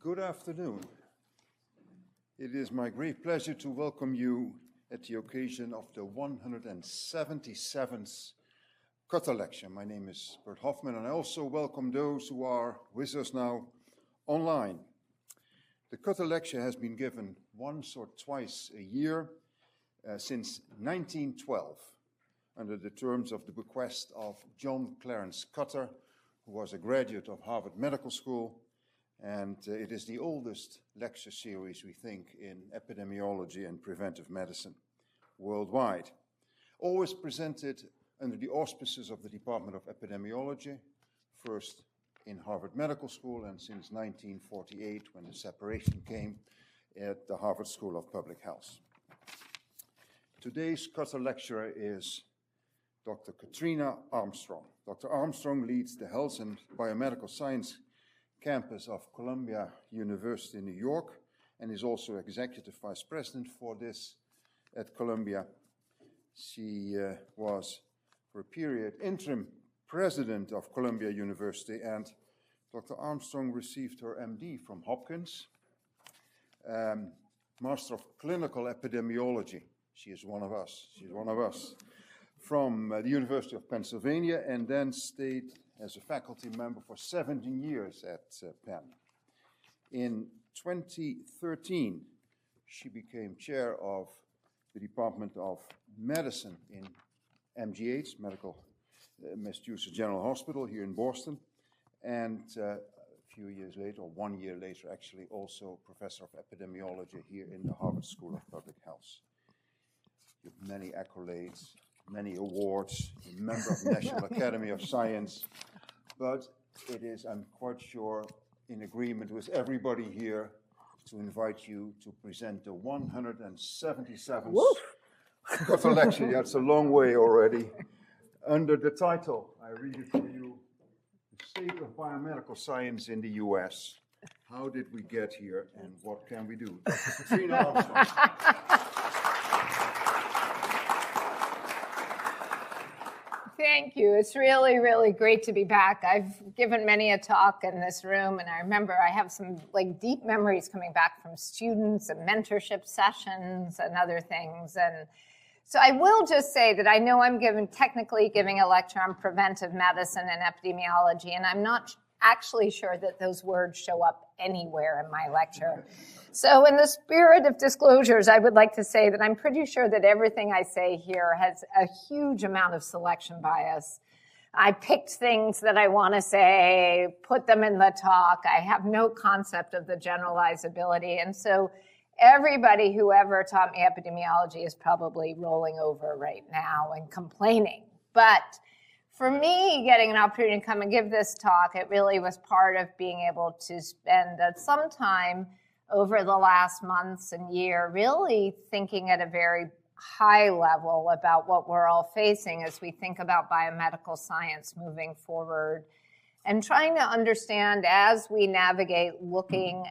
Good afternoon. It is my great pleasure to welcome you at the occasion of the 177th Cutter Lecture. My name is Bert Hoffman, and I also welcome those who are with us now online. The Cutter Lecture has been given once or twice a year since 1912, under the terms of the bequest of John Clarence Cutter, who was a graduate of Harvard Medical School, and it is the oldest lecture series, we think, in epidemiology and preventive medicine worldwide. Always presented under the auspices of the Department of Epidemiology, first in Harvard Medical School, and since 1948, when the separation came, at the Harvard School of Public Health. Today's Cutter lecturer is Dr. Katrina Armstrong. Dr. Armstrong leads the Health and Biomedical Science campus of Columbia University in New York and is also executive vice president for this at Columbia. She was, for a period, interim president of Columbia University, and Dr. Armstrong received her MD from Hopkins, Master of Clinical Epidemiology. She is one of us. She's one of us. From the University of Pennsylvania, and then stayed as a faculty member for 17 years at Penn. In 2013, she became chair of the Department of Medicine in MGH, Massachusetts General Hospital here in Boston, and a few years later, or 1 year later actually, also professor of epidemiology here in the Harvard School of Public Health. With many accolades, many awards, a member of the National Academy of Science, but it is, I'm quite sure, in agreement with everybody here to invite you to present the 177th Cutter Lecture. That's a long way already. Under the title, I read it for you, The State of Biomedical Science in the U.S. How did we get here and what can we do? Dr. Katrina Armstrong. Thank you. It's really, really great to be back. I've given many a talk in this room, and I remember I have some deep memories coming back from students and mentorship sessions and other things. And so I will just say that I know I'm technically giving a lecture on preventive medicine and epidemiology, and I'm not actually sure that those words show up anywhere in my lecture. So in the spirit of disclosures, I would like to say that I'm pretty sure that everything I say here has a huge amount of selection bias. I picked things that I want to say, put them in the talk. I have no concept of the generalizability. And so everybody who ever taught me epidemiology is probably rolling over right now and complaining. But for me, getting an opportunity to come and give this talk, it really was part of being able to spend some time over the last months and year really thinking at a very high level about what we're all facing as we think about biomedical science moving forward, and trying to understand as we navigate looking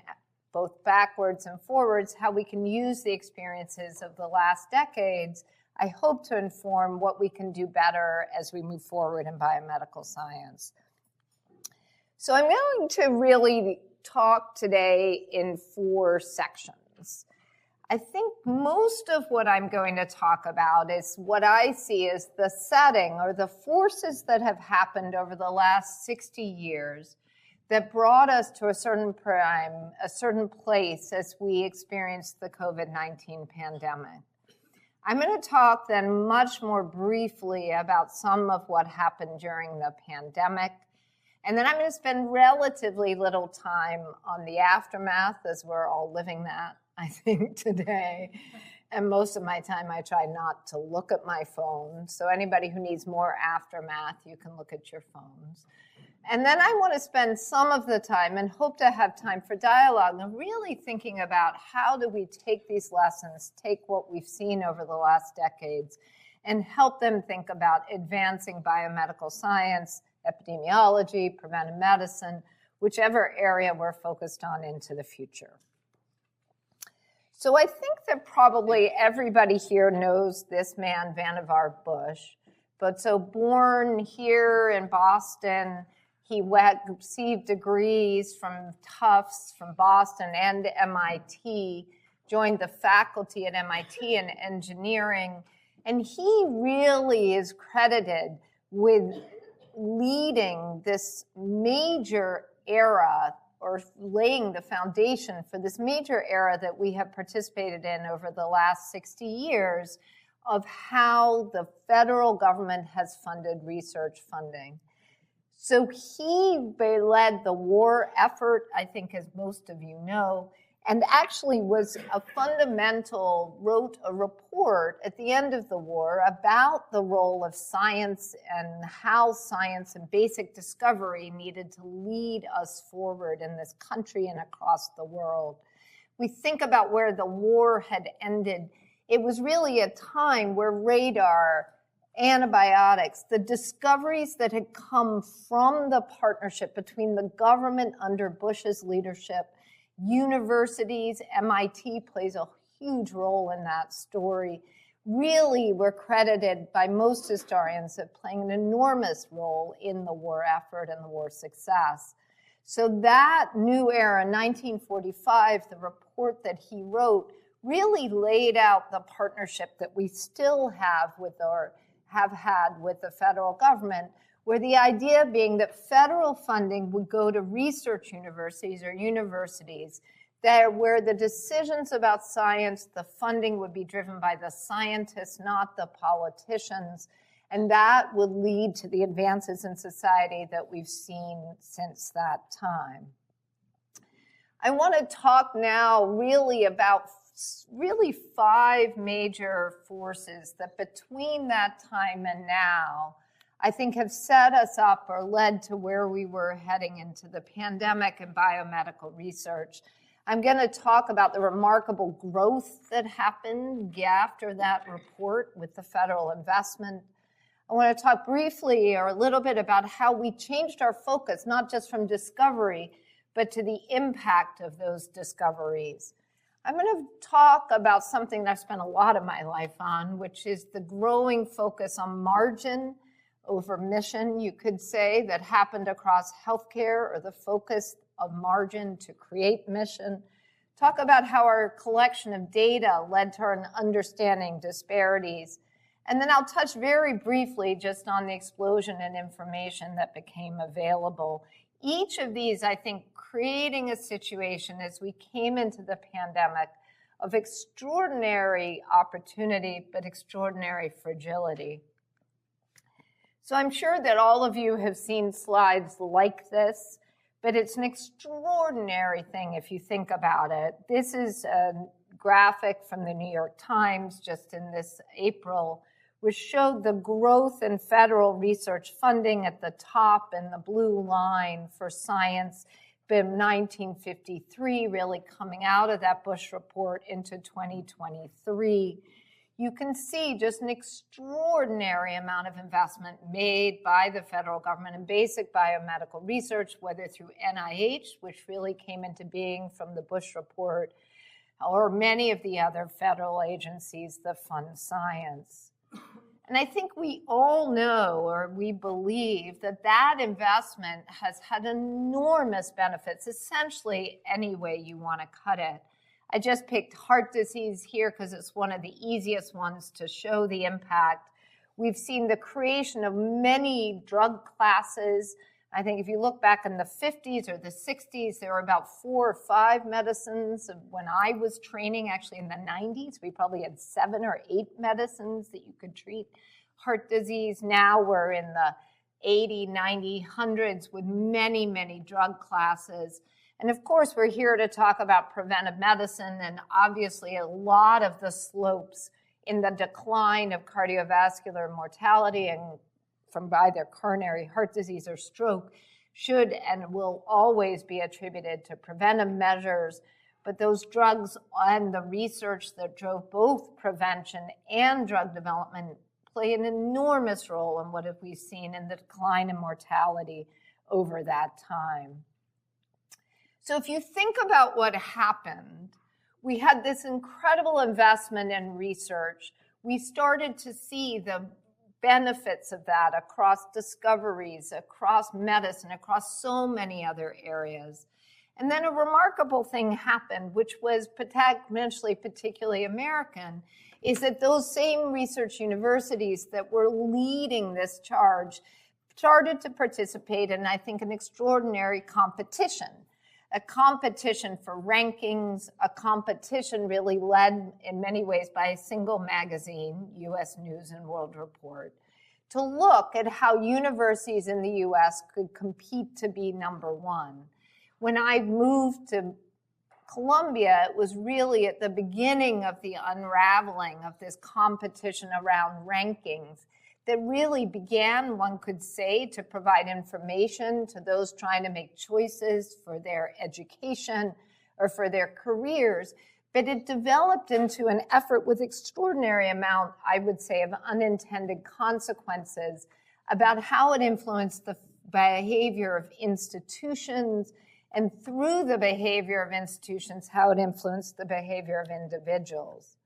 both backwards and forwards how we can use the experiences of the last decades, I hope, to inform what we can do better as we move forward in biomedical science. So I'm going to really talk today in 4 sections. I think most of what I'm going to talk about is what I see as the setting or the forces that have happened over the last 60 years that brought us to a certain place as we experienced the COVID-19 pandemic. I'm going to talk then much more briefly about some of what happened during the pandemic. And then I'm going to spend relatively little time on the aftermath, as we're all living that, I think, today. And most of my time, I try not to look at my phone. So anybody who needs more aftermath, you can look at your phones. And then I want to spend some of the time, and hope to have time for dialogue, and really thinking about how do we take these lessons, take what we've seen over the last decades, and help them think about advancing biomedical science, epidemiology, preventive medicine, whichever area we're focused on into the future. So I think that probably everybody here knows this man, Vannevar Bush. But so born here in Boston, He received degrees from Tufts, from Boston, and MIT, joined the faculty at MIT in engineering, and he really is credited with leading this major era, or laying the foundation for this major era that we have participated in over the last 60 years of how the federal government has funded research funding. So he led the war effort, I think, as most of you know, and actually was wrote a report at the end of the war about the role of science and how science and basic discovery needed to lead us forward in this country and across the world. We think about where the war had ended. It was really a time where radar, antibiotics, the discoveries that had come from the partnership between the government under Bush's leadership, universities, MIT plays a huge role in that story, really were credited by most historians as playing an enormous role in the war effort and the war success. So that new era, 1945, the report that he wrote, really laid out the partnership that we still have had with the federal government, where the idea being that federal funding would go to research universities or universities where the decisions about science, the funding would be driven by the scientists, not the politicians, and that would lead to the advances in society that we've seen since that time. I want to talk now really about five major forces that between that time and now, I think have set us up or led to where we were heading into the pandemic and biomedical research. I'm going to talk about the remarkable growth that happened after that report with the federal investment. I want to talk briefly or a little bit about how we changed our focus, not just from discovery, but to the impact of those discoveries. I'm going to talk about something that I've spent a lot of my life on, which is the growing focus on margin over mission, you could say, that happened across healthcare, or the focus of margin to create mission. Talk about how our collection of data led to our understanding disparities. And then I'll touch very briefly just on the explosion in information that became available. Each of these, I think, creating a situation as we came into the pandemic of extraordinary opportunity, but extraordinary fragility. So I'm sure that all of you have seen slides like this, but it's an extraordinary thing if you think about it. This is a graphic from the New York Times just in this April, which showed the growth in federal research funding at the top and the blue line for science from 1953, really coming out of that Bush report into 2023. You can see just an extraordinary amount of investment made by the federal government in basic biomedical research, whether through NIH, which really came into being from the Bush report, or many of the other federal agencies that fund science. And I think we all know, or we believe, that that investment has had enormous benefits, essentially any way you want to cut it. I just picked heart disease here because it's one of the easiest ones to show the impact. We've seen the creation of many drug classes. I think if you look back in the 50s or the 60s, there were about 4 or 5 medicines. When I was training, actually in the 90s, we probably had 7 or 8 medicines that you could treat heart disease. Now we're in the 80, 90, hundreds with many, many drug classes. And of course, we're here to talk about preventive medicine, and obviously a lot of the slopes in the decline of cardiovascular mortality and from either coronary heart disease or stroke should and will always be attributed to preventive measures. But those drugs and the research that drove both prevention and drug development play an enormous role in what have we seen in the decline in mortality over that time. So if you think about what happened, we had this incredible investment in research. We started to see the benefits of that across discoveries, across medicine, across so many other areas. And then a remarkable thing happened, which was potentially particularly American, is that those same research universities that were leading this charge started to participate in, I think, an extraordinary competition. A competition for rankings, a competition really led in many ways by a single magazine, U.S. News and World Report, to look at how universities in the U.S. could compete to be number one. When I moved to Columbia, it was really at the beginning of the unraveling of this competition around rankings that really began, one could say, to provide information to those trying to make choices for their education or for their careers. But it developed into an effort with extraordinary amount, I would say, of unintended consequences about how it influenced the behavior of institutions, and through the behavior of institutions, how it influenced the behavior of individuals.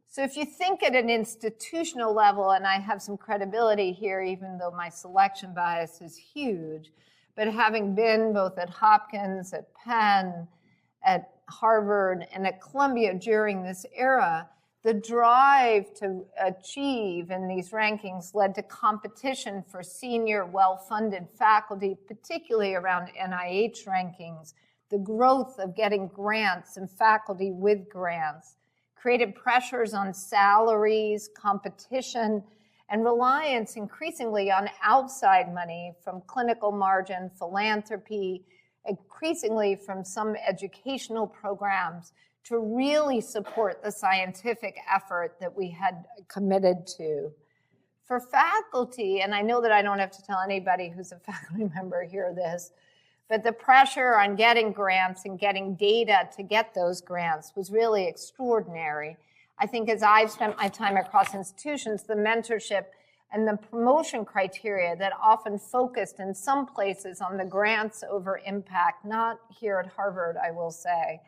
So if you think at an institutional level, and I have some credibility here, even though my selection bias is huge, but having been both at Hopkins, at Penn, at Harvard, and at Columbia during this era, the drive to achieve in these rankings led to competition for senior, well-funded faculty, particularly around NIH rankings, the growth of getting grants and faculty with grants, created pressures on salaries, competition, and reliance increasingly on outside money from clinical margin, philanthropy, increasingly from some educational programs to really support the scientific effort that we had committed to. For faculty, and I know that I don't have to tell anybody who's a faculty member here this, but the pressure on getting grants and getting data to get those grants was really extraordinary. I think as I've spent my time across institutions, the mentorship and the promotion criteria that often focused in some places on the grants over impact, not here at Harvard, I will say,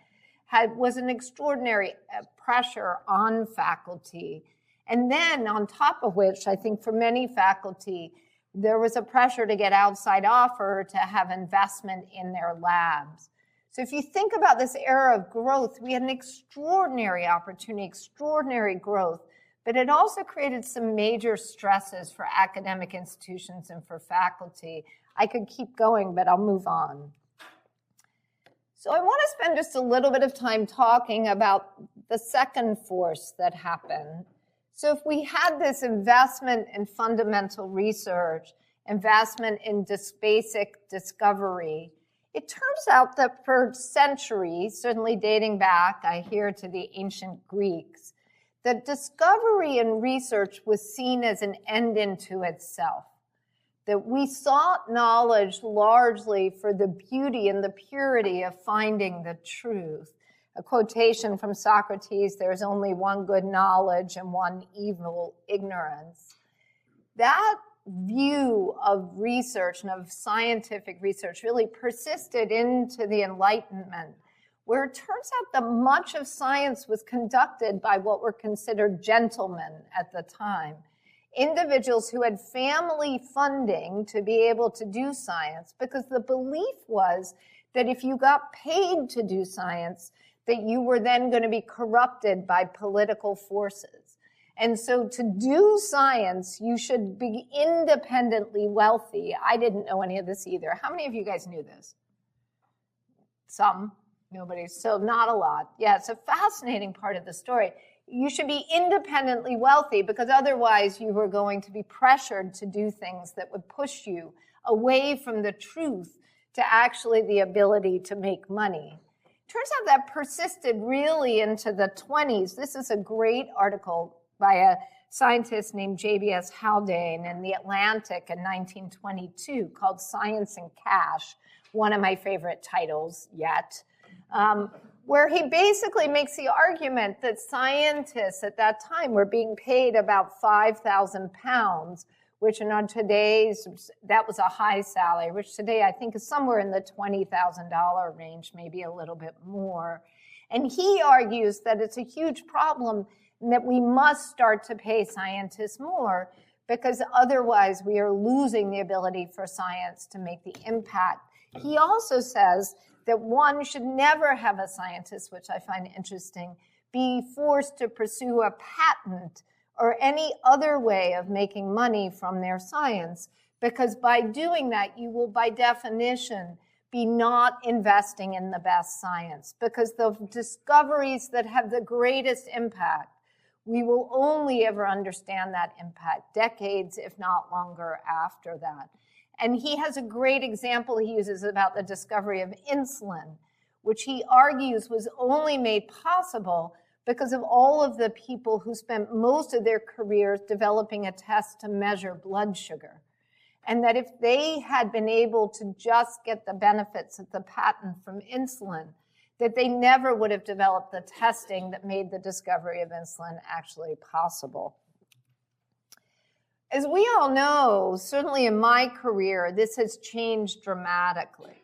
was an extraordinary pressure on faculty. And then on top of which, I think for many faculty, there was a pressure to get outside offer to have investment in their labs. So if you think about this era of growth, we had an extraordinary opportunity, extraordinary growth, but it also created some major stresses for academic institutions and for faculty. I could keep going, but I'll move on. So I want to spend just a little bit of time talking about the second force that happened. So if we had this investment in fundamental research, investment in basic discovery, it turns out that for centuries, certainly dating back, I hear, to the ancient Greeks, that discovery and research was seen as an end into itself. That we sought knowledge largely for the beauty and the purity of finding the truth. A quotation from Socrates, there's only one good knowledge and one evil ignorance. That view of research and of scientific research really persisted into the Enlightenment, where it turns out that much of science was conducted by what were considered gentlemen at the time. Individuals who had family funding to be able to do science, because the belief was that if you got paid to do science, that you were then going to be corrupted by political forces. And so to do science, you should be independently wealthy. I didn't know any of this either. How many of you guys knew this? Some, nobody, so not a lot. Yeah, it's a fascinating part of the story. You should be independently wealthy because otherwise you were going to be pressured to do things that would push you away from the truth to actually the ability to make money. Turns out that persisted really into the 20s. This is a great article by a scientist named J.B.S. Haldane in The Atlantic in 1922 called Science and Cash, one of my favorite titles yet, where he basically makes the argument that scientists at that time were being paid about 5,000 pounds, which in today's, that was a high salary, which today I think is somewhere in the $20,000 range, maybe a little bit more. And he argues that it's a huge problem and that we must start to pay scientists more because otherwise we are losing the ability for science to make the impact. He also says that one should never have a scientist, which I find interesting, be forced to pursue a patent or any other way of making money from their science, because by doing that, you will, by definition, be not investing in the best science, because the discoveries that have the greatest impact, we will only ever understand that impact decades, if not longer, after that. And he has a great example he uses about the discovery of insulin, which he argues was only made possible because of all of the people who spent most of their careers developing a test to measure blood sugar. And that if they had been able to just get the benefits of the patent from insulin, that they never would have developed the testing that made the discovery of insulin actually possible. As we all know, certainly in my career, this has changed dramatically.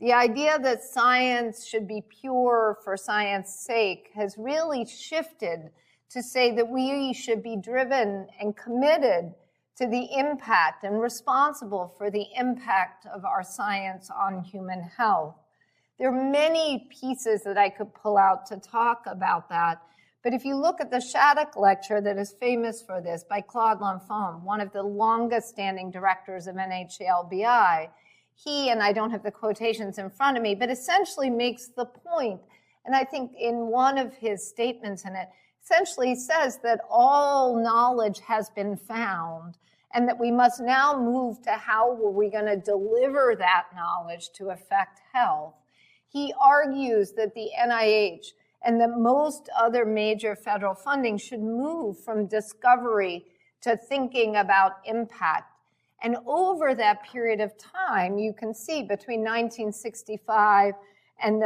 The idea that science should be pure for science's sake has really shifted to say that we should be driven and committed to the impact and responsible for the impact of our science on human health. There are many pieces that I could pull out to talk about that, but if you look at the Shattuck Lecture that is famous for this by Claude L'Enfant, one of the longest standing directors of NHLBI, he, and I don't have the quotations in front of me, but essentially makes the point, and I think in one of his statements in it, essentially says that all knowledge has been found and that we must now move to how are we going to deliver that knowledge to affect health. He argues that the NIH and that most other major federal funding should move from discovery to thinking about impact. And over that period of time, you can see between 1965 and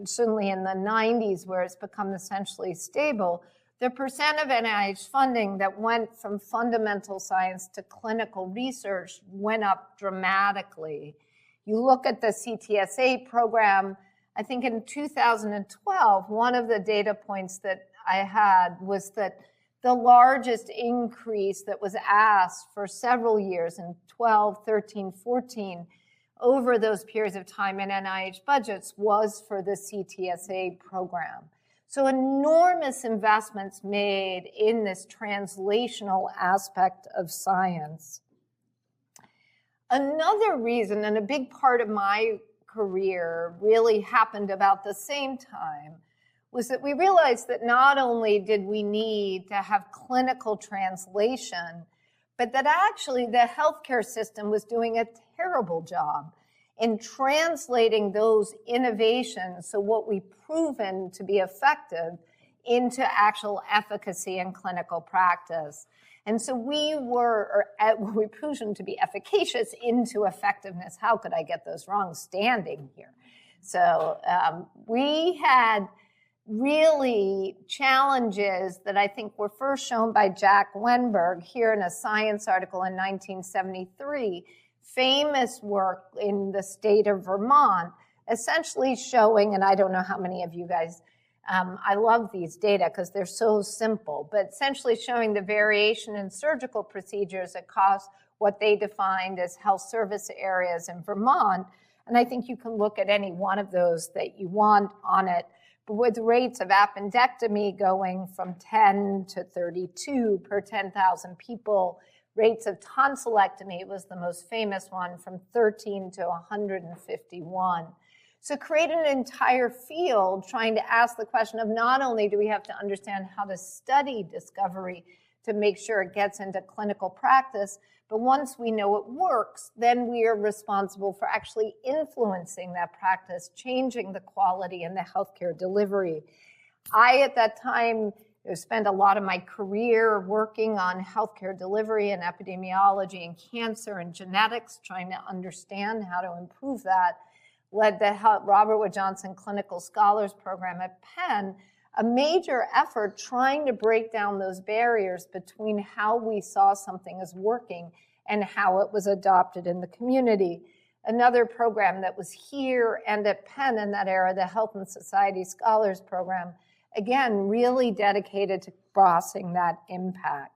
certainly in the 90s, where it's become essentially stable, the percent of NIH funding that went from fundamental science to clinical research went up dramatically. You look at the CTSA program, I think in 2012, one of the data points that I had was that the largest increase that was asked for several years in 12, 13, 14, over those periods of time in NIH budgets was for the CTSA program. So enormous investments made in this translational aspect of science. Another reason, and a big part of my career really happened about the same time, was that we realized that not only did we need to have clinical translation, but that actually the healthcare system was doing a terrible job in translating those innovations, so what we've proven to be effective, into actual efficacy in clinical practice. And so we proven to be efficacious into effectiveness. How could I get those wrong standing here? So we had really challenges that I think were first shown by Jack Wenberg here in a Science article in 1973, famous work in the state of Vermont, essentially showing, and I don't know how many of you guys, I love these data because they're so simple, but essentially showing the variation in surgical procedures across what they defined as health service areas in Vermont. And I think you can look at any one of those that you want on it, but with rates of appendectomy going from 10 to 32 per 10,000 people, rates of tonsillectomy was the most famous one, from 13 to 151. So create an entire field trying to ask the question of not only do we have to understand how to study discovery to make sure it gets into clinical practice, but once we know it works, then we are responsible for actually influencing that practice, changing the quality and the healthcare delivery. I, at that time, spent a lot of my career working on healthcare delivery and epidemiology and cancer and genetics, trying to understand how to improve that. Led the Robert Wood Johnson Clinical Scholars Program at Penn, a major effort trying to break down those barriers between how we saw something as working and how it was adopted in the community. Another program that was here and at Penn in that era, the Health and Society Scholars Program, again, really dedicated to crossing that impact.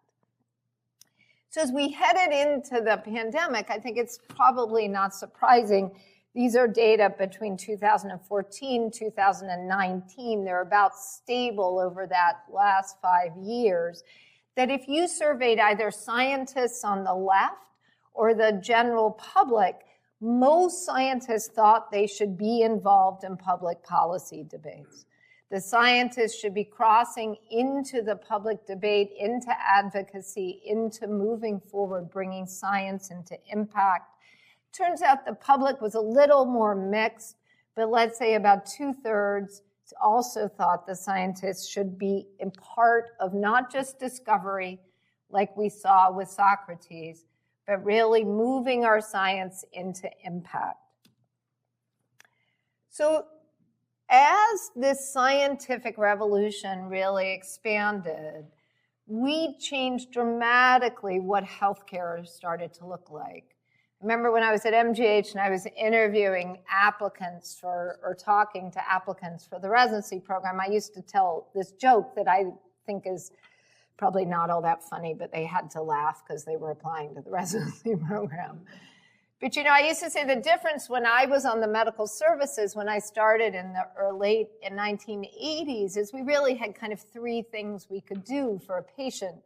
So as we headed into the pandemic, I think it's probably not surprising. These are data between 2014, 2019. They're about stable over that last 5 years. That if you surveyed either scientists on the left or the general public, most scientists thought they should be involved in public policy debates. The scientists should be crossing into the public debate, into advocacy, into moving forward, bringing science into impact. Turns out the public was a little more mixed, but let's say about 2/3 also thought the scientists should be in part of not just discovery, like we saw with Socrates, but really moving our science into impact. So as this scientific revolution really expanded, we changed dramatically what healthcare started to look like. Remember when I was at MGH and I was interviewing applicants or talking to applicants for the residency program, I used to tell this joke that I think is probably not all that funny, but they had to laugh because they were applying to the residency program. But I used to say the difference when I was on the medical services, when I started in the late 1980s, is we really had kind of 3 things we could do for a patient.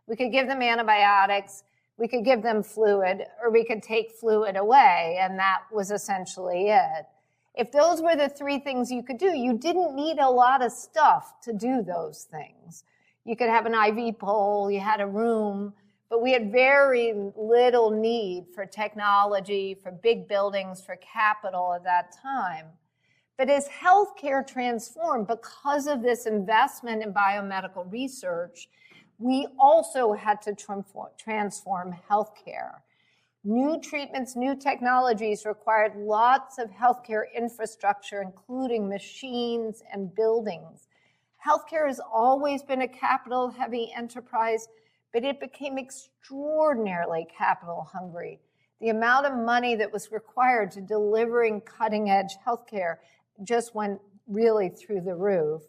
We could give them antibiotics, we could give them fluid, or we could take fluid away, and that was essentially it. If those were the 3 things you could do, you didn't need a lot of stuff to do those things. You could have an IV pole, you had a room, but we had very little need for technology, for big buildings, for capital at that time. But as healthcare transformed, because of this investment in biomedical research, we also had to transform healthcare. New treatments, new technologies required lots of healthcare infrastructure, including machines and buildings. Healthcare has always been a capital-heavy enterprise, but it became extraordinarily capital hungry. The amount of money that was required to delivering cutting-edge healthcare just went really through the roof.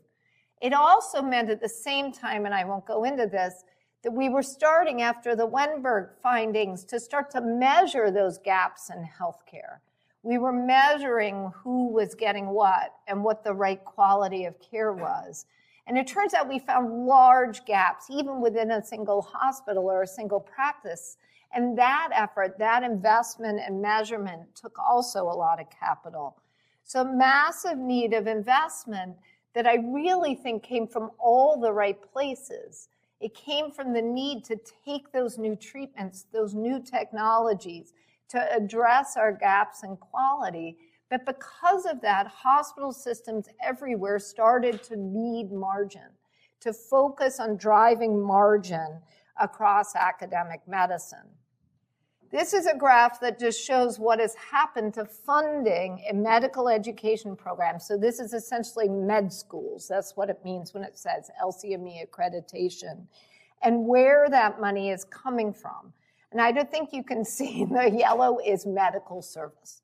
It also meant at the same time, and I won't go into this, that we were starting after the Wenberg findings to start to measure those gaps in healthcare. We were measuring who was getting what and what the right quality of care was. And it turns out we found large gaps, even within a single hospital or a single practice. And that effort, that investment and measurement took also a lot of capital. So massive need of investment that I really think came from all the right places. It came from the need to take those new treatments, those new technologies, to address our gaps in quality. But because of that, hospital systems everywhere started to need margin, to focus on driving margin across academic medicine. This is a graph that just shows what has happened to funding in medical education programs. So this is essentially med schools. That's what it means when it says LCME accreditation, and where that money is coming from. And I don't think you can see the yellow is medical service.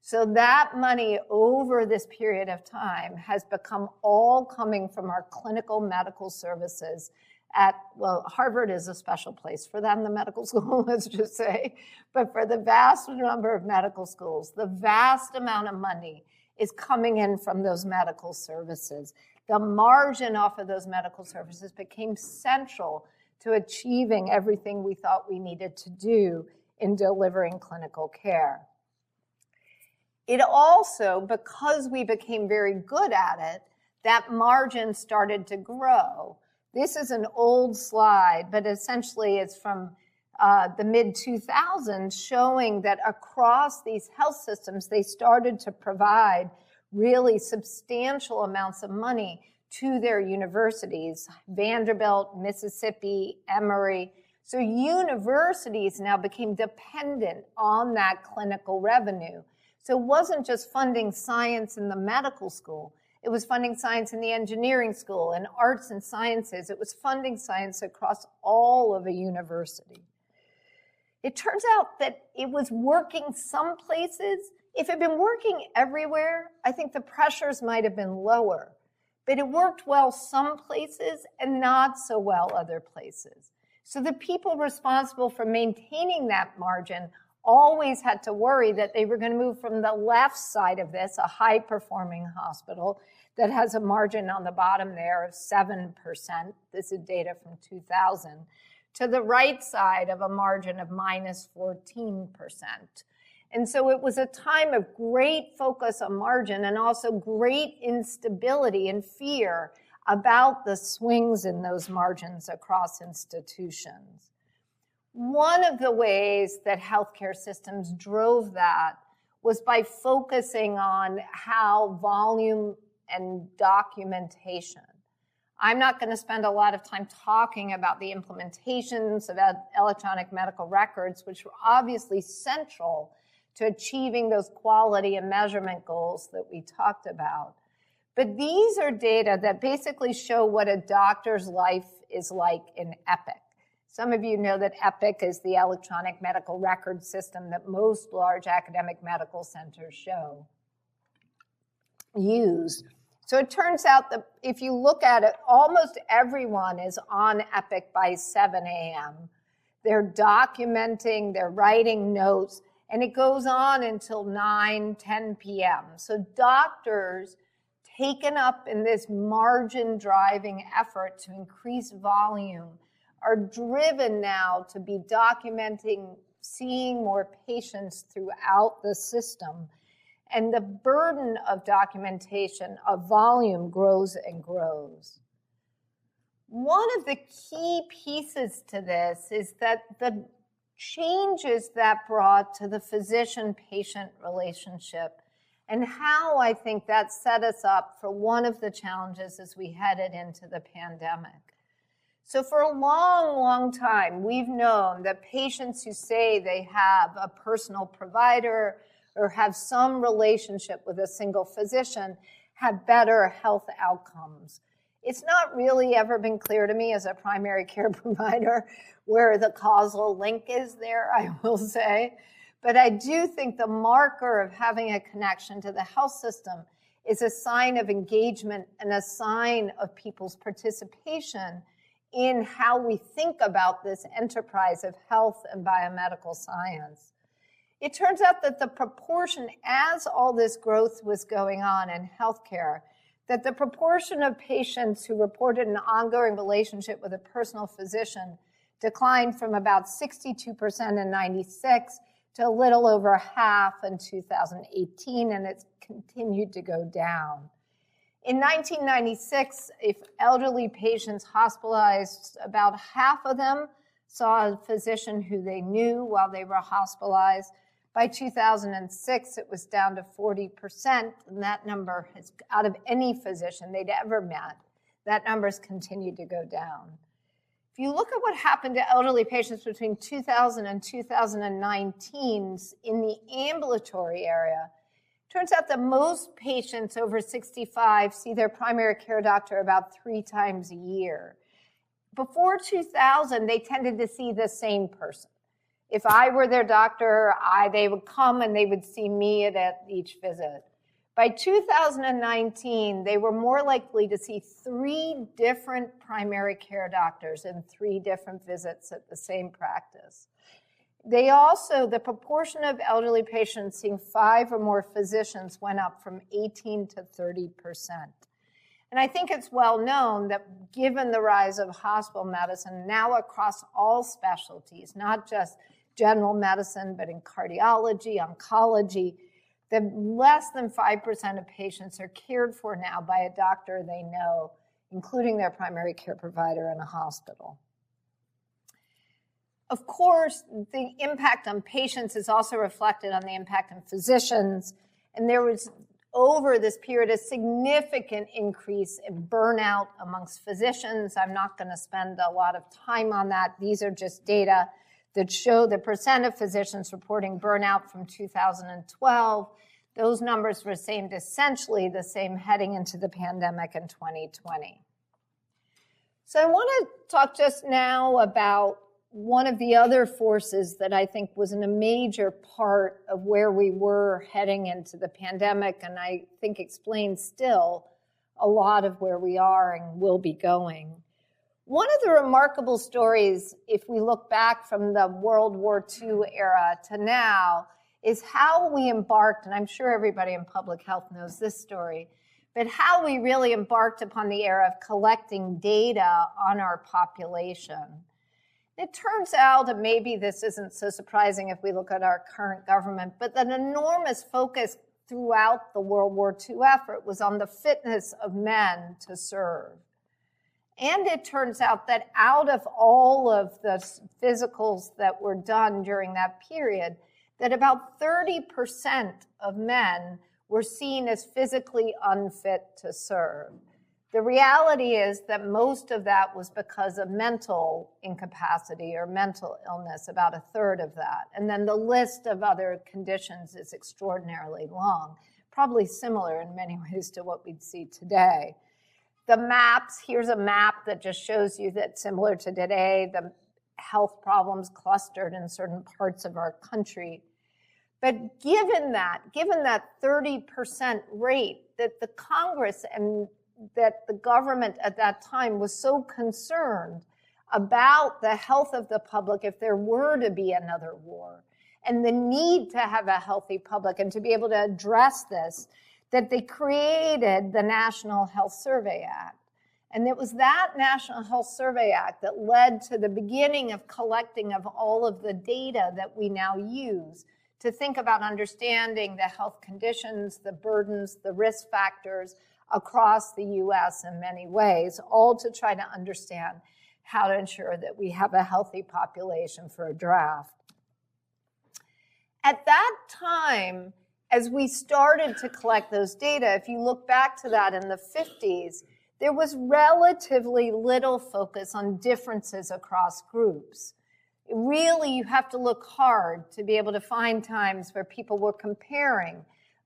So that money over this period of time has become all coming from our clinical medical services well, Harvard is a special place for them, the medical school, let's just say. But for the vast number of medical schools, the vast amount of money is coming in from those medical services. The margin off of those medical services became central to achieving everything we thought we needed to do in delivering clinical care. It also, because we became very good at it, that margin started to grow. This is an old slide, but essentially it's from the mid-2000s, showing that across these health systems, they started to provide really substantial amounts of money to their universities, Vanderbilt, Mississippi, Emory. So universities now became dependent on that clinical revenue. So it wasn't just funding science in the medical school. It was funding science in the engineering school and arts and sciences. It was funding science across all of a university. It turns out that it was working some places. If it had been working everywhere, I think the pressures might have been lower. But it worked well some places and not so well other places. So the people responsible for maintaining that margin always had to worry that they were going to move from the left side of this, a high-performing hospital that has a margin on the bottom there of 7%. This is data from 2000. To the right side of a margin of minus 14%. And so it was a time of great focus on margin and also great instability and fear about the swings in those margins across institutions. One of the ways that healthcare systems drove that was by focusing on how volume and documentation. I'm not going to spend a lot of time talking about the implementations of electronic medical records, which were obviously central to achieving those quality and measurement goals that we talked about. But these are data that basically show what a doctor's life is like in Epic. Some of you know that Epic is the electronic medical record system that most large academic medical centers use. So it turns out that if you look at it, almost everyone is on Epic by 7 a.m. They're documenting, they're writing notes, and it goes on until 9, 10 p.m. So doctors taken up in this margin-driving effort to increase volume are driven now to be documenting, seeing more patients throughout the system. And the burden of documentation of volume grows and grows. One of the key pieces to this is that the changes that brought to the physician-patient relationship and how I think that set us up for one of the challenges as we headed into the pandemic. So for a long, long time, we've known that patients who say they have a personal provider or have some relationship with a single physician have better health outcomes. It's not really ever been clear to me as a primary care provider where the causal link is there, I will say. But I do think the marker of having a connection to the health system is a sign of engagement and a sign of people's participation in how we think about this enterprise of health and biomedical science. It turns out that the proportion, as all this growth was going on in healthcare, that the proportion of patients who reported an ongoing relationship with a personal physician declined from about 62% in '96 to a little over half in 2018, and it's continued to go down. In 1996, if elderly patients hospitalized, about half of them saw a physician who they knew while they were hospitalized. By 2006, it was down to 40%, and that number has, out of any physician they'd ever met, that number's continued to go down. If you look at what happened to elderly patients between 2000 and 2019 in the ambulatory area, it turns out that most patients over 65 see their primary care doctor about 3 times a year. Before 2000, they tended to see the same person. If I were their doctor, they would come and they would see me at each visit. By 2019, they were more likely to see 3 different primary care doctors in 3 different visits at the same practice. They also, the proportion of elderly patients seeing 5 or more physicians went up from 18 to 30%. And I think it's well known that given the rise of hospital medicine now across all specialties, not just general medicine, but in cardiology, oncology, that less than 5% of patients are cared for now by a doctor they know, including their primary care provider in a hospital. Of course, the impact on patients is also reflected on the impact on physicians, and there was, over this period, a significant increase in burnout amongst physicians. I'm not going to spend a lot of time on that. These are just data that show the percent of physicians reporting burnout from 2012. Those numbers were essentially the same heading into the pandemic in 2020. So I want to talk just now about one of the other forces that I think was a major part of where we were heading into the pandemic, and I think explains still a lot of where we are and will be going. One of the remarkable stories, if we look back from the World War II era to now, is how we embarked, and I'm sure everybody in public health knows this story, but how we really embarked upon the era of collecting data on our population. It turns out, and maybe this isn't so surprising if we look at our current government, but an enormous focus throughout the World War II effort was on the fitness of men to serve. And it turns out that out of all of the physicals that were done during that period, that about 30% of men were seen as physically unfit to serve. The reality is that most of that was because of mental incapacity or mental illness, about a third of that. And then the list of other conditions is extraordinarily long, probably similar in many ways to what we'd see today. The maps, here's a map that just shows you that similar to today, the health problems clustered in certain parts of our country. But given that 30% rate, that the Congress and that the government at that time was so concerned about the health of the public if there were to be another war, and the need to have a healthy public and to be able to address this, that they created the National Health Survey Act. And it was that National Health Survey Act that led to the beginning of collecting of all of the data that we now use to think about understanding the health conditions, the burdens, the risk factors across the US in many ways, all to try to understand how to ensure that we have a healthy population for a draft. At that time, as we started to collect those data, if you look back to that in the 50s, there was relatively little focus on differences across groups. Really, you have to look hard to be able to find times where people were comparing,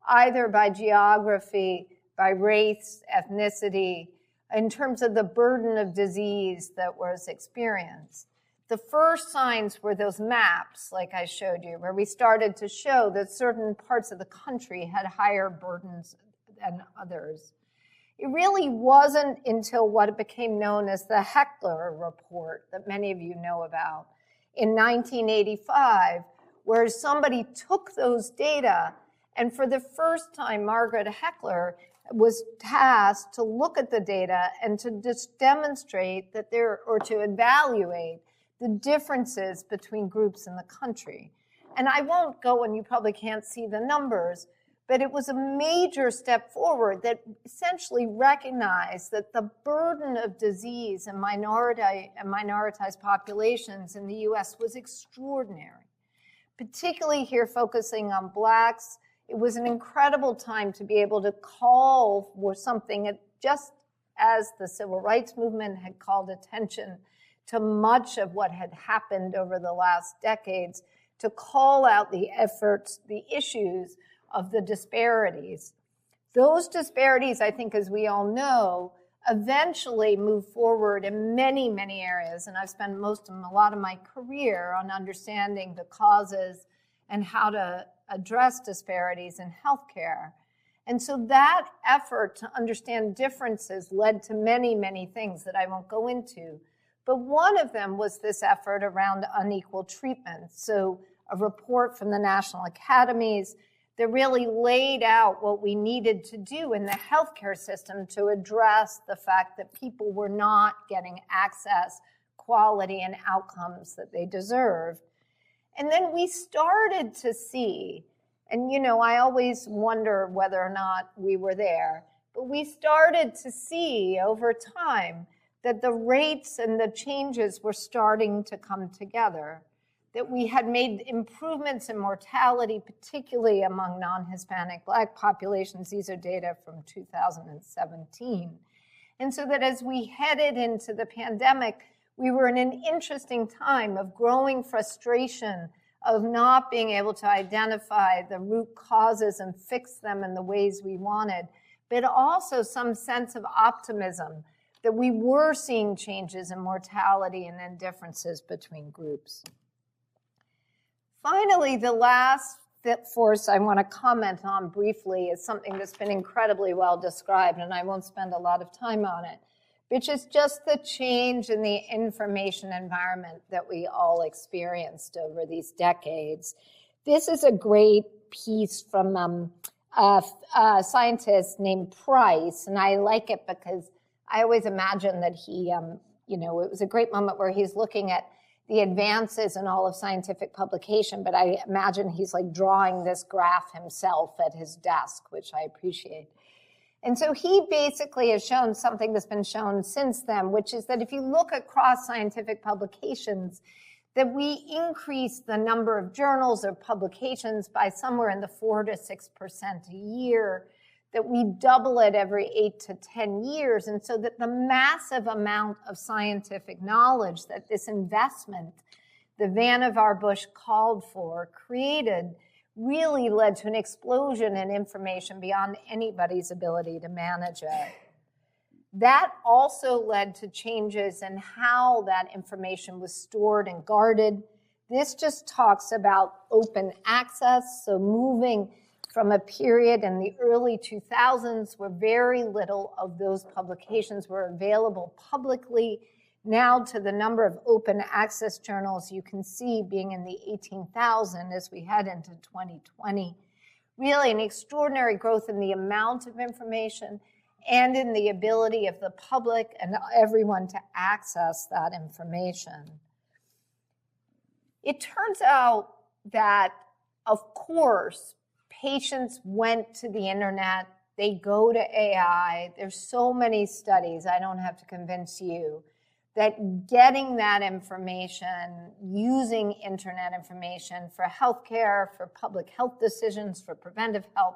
either by geography, by race, ethnicity, in terms of the burden of disease that was experienced. The first signs were those maps, like I showed you, where we started to show that certain parts of the country had higher burdens than others. It really wasn't until what became known as the Heckler Report that many of you know about in 1985, where somebody took those data, and for the first time, Margaret Heckler was tasked to look at the data and to just demonstrate that or to evaluate the differences between groups in the country. And I won't go, and you probably can't see the numbers, but it was a major step forward that essentially recognized that the burden of disease in minoritized populations in the US was extraordinary. Particularly here focusing on Blacks, it was an incredible time to be able to call for something just as the civil rights movement had called attention to much of what had happened over the last decades, to call out the efforts, the issues of the disparities. Those disparities, I think, as we all know, eventually move forward in many, many areas. And I've spent a lot of my career on understanding the causes and how to address disparities in healthcare. And so that effort to understand differences led to many, many things that I won't go into. But one of them was this effort around unequal treatment. So a report from the national academies that really laid out what we needed to do in the healthcare system to address the fact that people were not getting access, quality, and outcomes that they deserved. And then we started to see, and I always wonder whether or not we were there, but we started to see over time that the rates and the changes were starting to come together, that we had made improvements in mortality, particularly among non-Hispanic Black populations. These are data from 2017. And so that as we headed into the pandemic, we were in an interesting time of growing frustration, of not being able to identify the root causes and fix them in the ways we wanted, but also some sense of optimism that we were seeing changes in mortality and in differences between groups. Finally, the last force I want to comment on briefly is something that's been incredibly well described, and I won't spend a lot of time on it. which is just the change in the information environment that we all experienced over these decades. This is a great piece from a scientist named Price, and I like it because I always imagine that he, it was a great moment where he's looking at the advances in all of scientific publication, but I imagine he's like drawing this graph himself at his desk, which I appreciate. And so he basically has shown something that's been shown since then, which is that if you look across scientific publications, that we increase the number of journals or publications by somewhere in the 4 to 6% a year, that we double it every 8 to 10 years. And so that the massive amount of scientific knowledge that this investment, the Vannevar Bush called for, created, really led to an explosion in information beyond anybody's ability to manage it. That also led to changes in how that information was stored and guarded. This just talks about open access, so moving from a period in the early 2000s where very little of those publications were available publicly, now to the number of open access journals you can see being in the 18,000 as we head into 2020. Really an extraordinary growth in the amount of information and in the ability of the public and everyone to access that information. It turns out that, of course, patients went to the internet, they go to AI. There's so many studies, I don't have to convince you, that getting that information, using internet information for healthcare, for public health decisions, for preventive health,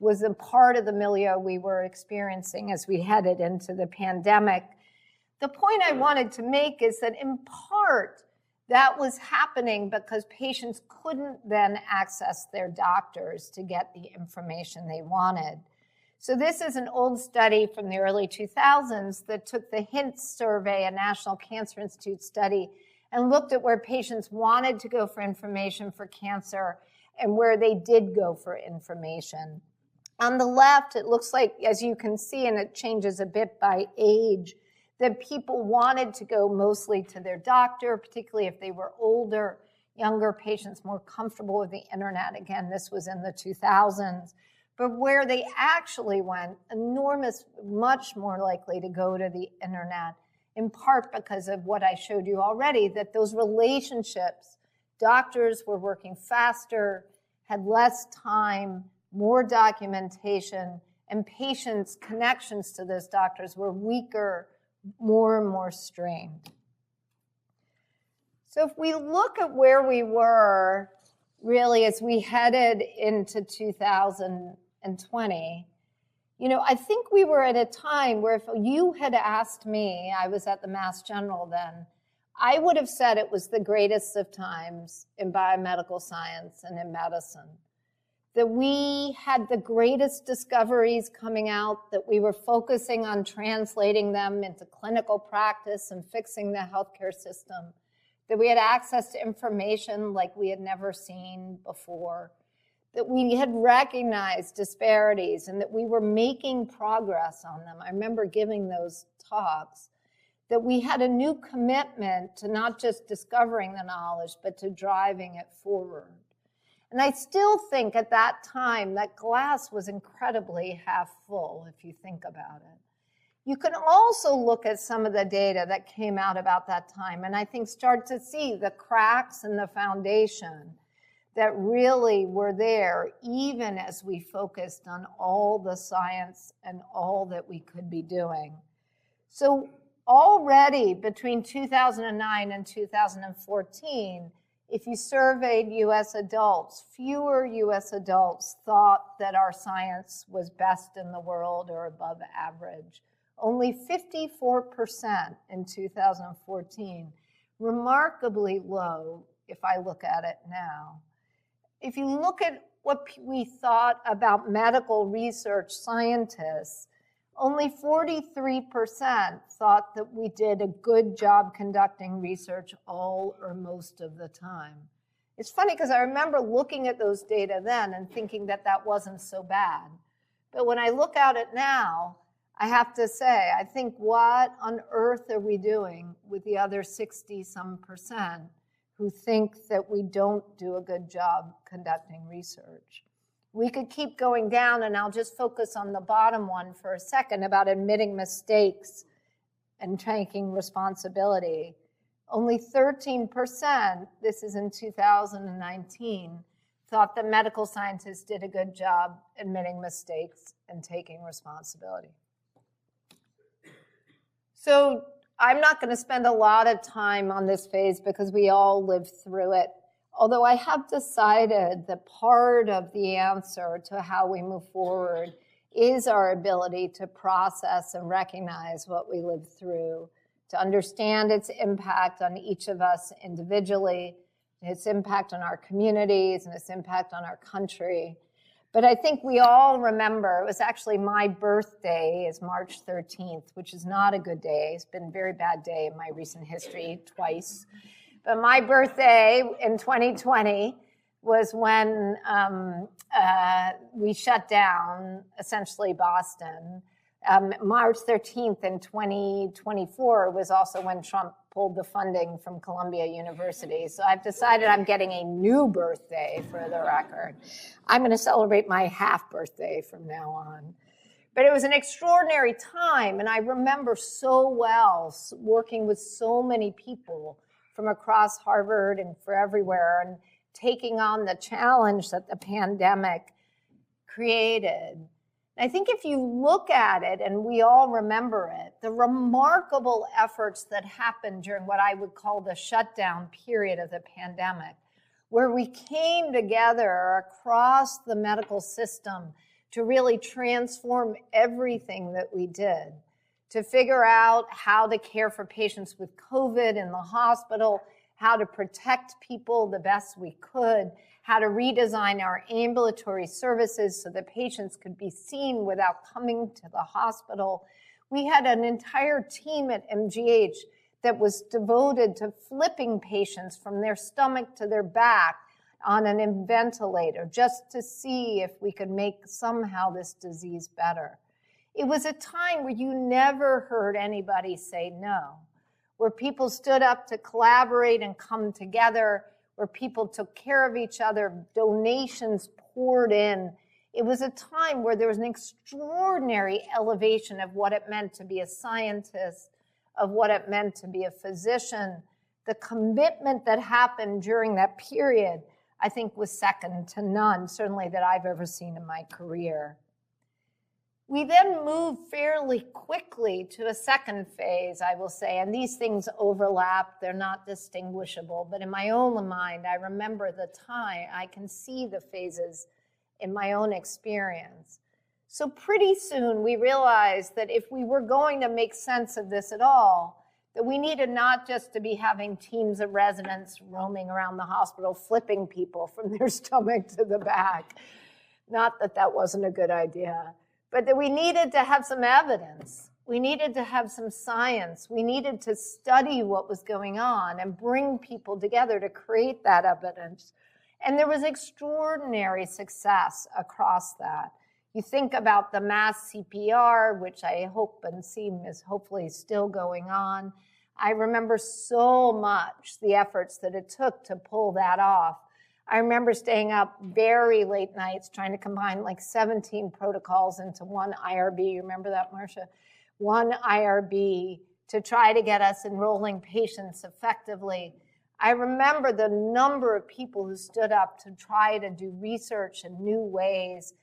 was a part of the milieu we were experiencing as we headed into the pandemic. The point I wanted to make is that in part, that was happening because patients couldn't then access their doctors to get the information they wanted. So this is an old study from the early 2000s that took the HINTS survey, a National Cancer Institute study, and looked at where patients wanted to go for information for cancer and where they did go for information. On the left, it looks like, as you can see, and it changes a bit by age, that people wanted to go mostly to their doctor, particularly if they were older, younger patients more comfortable with the internet. Again, this was in the 2000s. But where they actually went, much more likely to go to the internet, in part because of what I showed you already, that those relationships, doctors were working faster, had less time, more documentation, and patients' connections to those doctors were weaker, more and more strained. So if we look at where we were, really, as we headed into 2020, I think we were at a time where if you had asked me, I was at the Mass General then, I would have said it was the greatest of times in biomedical science and in medicine. That we had the greatest discoveries coming out, that we were focusing on translating them into clinical practice and fixing the healthcare system, that we had access to information like we had never seen before, that we had recognized disparities and that we were making progress on them. I remember giving those talks, that we had a new commitment to not just discovering the knowledge, but to driving it forward. And I still think at that time that glass was incredibly half full, if you think about it. You can also look at some of the data that came out about that time and I think start to see the cracks in the foundation that really were there even as we focused on all the science and all that we could be doing. So already between 2009 and 2014, if you surveyed US adults, fewer US adults thought that our science was best in the world or above average. Only 54% in 2014, remarkably low if I look at it now. If you look at what we thought about medical research scientists, only 43% thought that we did a good job conducting research all or most of the time. It's funny because I remember looking at those data then and thinking that that wasn't so bad. But when I look at it now, I have to say, I think, what on earth are we doing with the other 60-some% who think that we don't do a good job conducting research? We could keep going down, and I'll just focus on the bottom one for a second about admitting mistakes and taking responsibility. Only 13%, this is in 2019, thought that medical scientists did a good job admitting mistakes and taking responsibility. So I'm not going to spend a lot of time on this phase because we all lived through it. Although I have decided that part of the answer to how we move forward is our ability to process and recognize what we lived through, to understand its impact on each of us individually, its impact on our communities, and its impact on our country. But I think we all remember, it was actually my birthday is March 13th, which is not a good day. It's been a very bad day in my recent history twice. But my birthday in 2020 was when we shut down, essentially, Boston. March 13th in 2024 was also when Trump pulled the funding from Columbia University. So I've decided I'm getting a new birthday for the record. I'm going to celebrate my half birthday from now on. But it was an extraordinary time, and I remember so well working with so many people from across Harvard and for everywhere, and taking on the challenge that the pandemic created. I think if you look at it, and we all remember it, the remarkable efforts that happened during what I would call the shutdown period of the pandemic, where we came together across the medical system to really transform everything that we did, to figure out how to care for patients with COVID in the hospital, how to protect people the best we could, how to redesign our ambulatory services so that patients could be seen without coming to the hospital. We had an entire team at MGH that was devoted to flipping patients from their stomach to their back on a ventilator just to see if we could make somehow this disease better. It was a time where you never heard anybody say no, where people stood up to collaborate and come together, where people took care of each other, donations poured in. It was a time where there was an extraordinary elevation of what it meant to be a scientist, of what it meant to be a physician. The commitment that happened during that period, I think, was second to none, certainly that I've ever seen in my career. We then moved fairly quickly to a second phase, I will say, and these things overlap. They're not distinguishable, but in my own mind, I remember the time. I can see the phases in my own experience. So pretty soon we realized that if we were going to make sense of this at all, that we needed not just to be having teams of residents roaming around the hospital, flipping people from their stomach to the back. Not that that wasn't a good idea, but that we needed to have some evidence. We needed to have some science. We needed to study what was going on and bring people together to create that evidence. And there was extraordinary success across that. You think about the mass CPR, which I hope and see is hopefully still going on. I remember so much the efforts that it took to pull that off. I remember staying up very late nights trying to combine like 17 protocols into one IRB. You remember that, Marcia? One IRB to try to get us enrolling patients effectively. I remember the number of people who stood up to try to do research in new ways.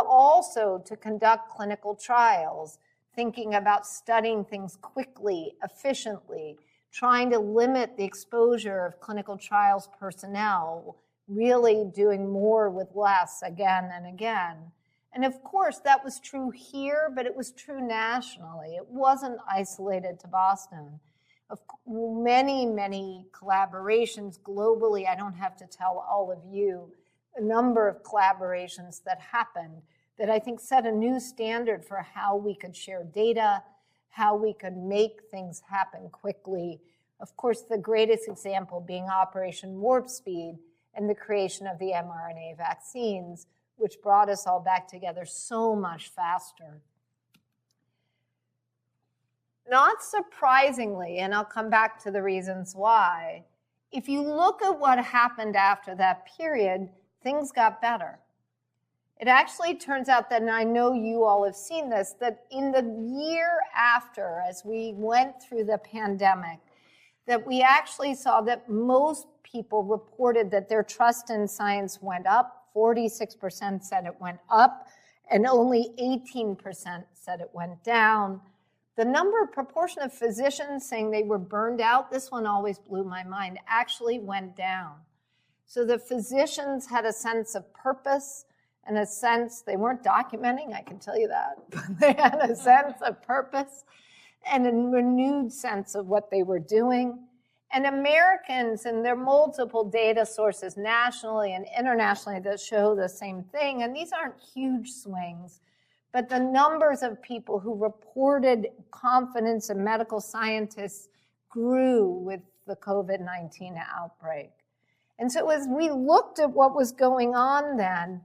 Also to conduct clinical trials, thinking about studying things quickly, efficiently, trying to limit the exposure of clinical trials personnel, really doing more with less again and again. And of course, that was true here, but it was true nationally. It wasn't isolated to Boston. Of many, many collaborations globally. I don't have to tell all of you a number of collaborations that happened that I think set a new standard for how we could share data, how we could make things happen quickly. Of course, the greatest example being Operation Warp Speed and the creation of the mRNA vaccines, which brought us all back together so much faster. not surprisingly, and I'll come back to the reasons why, if you look at what happened after that period, things got better. It actually turns out that, and I know you all have seen this, that in the year after, as we went through the pandemic, that we actually saw that most people reported that their trust in science went up. 46% said it went up, and only 18% said it went down. The proportion of physicians saying they were burned out, this one always blew my mind, actually went down. So the physicians had a sense of purpose and a sense, they weren't documenting, I can tell you that, but they had a sense of purpose and a renewed sense of what they were doing. And Americans, and there are multiple data sources nationally and internationally that show the same thing, and these aren't huge swings, but the numbers of people who reported confidence in medical scientists grew with the COVID-19 outbreak. And so as we looked at what was going on then,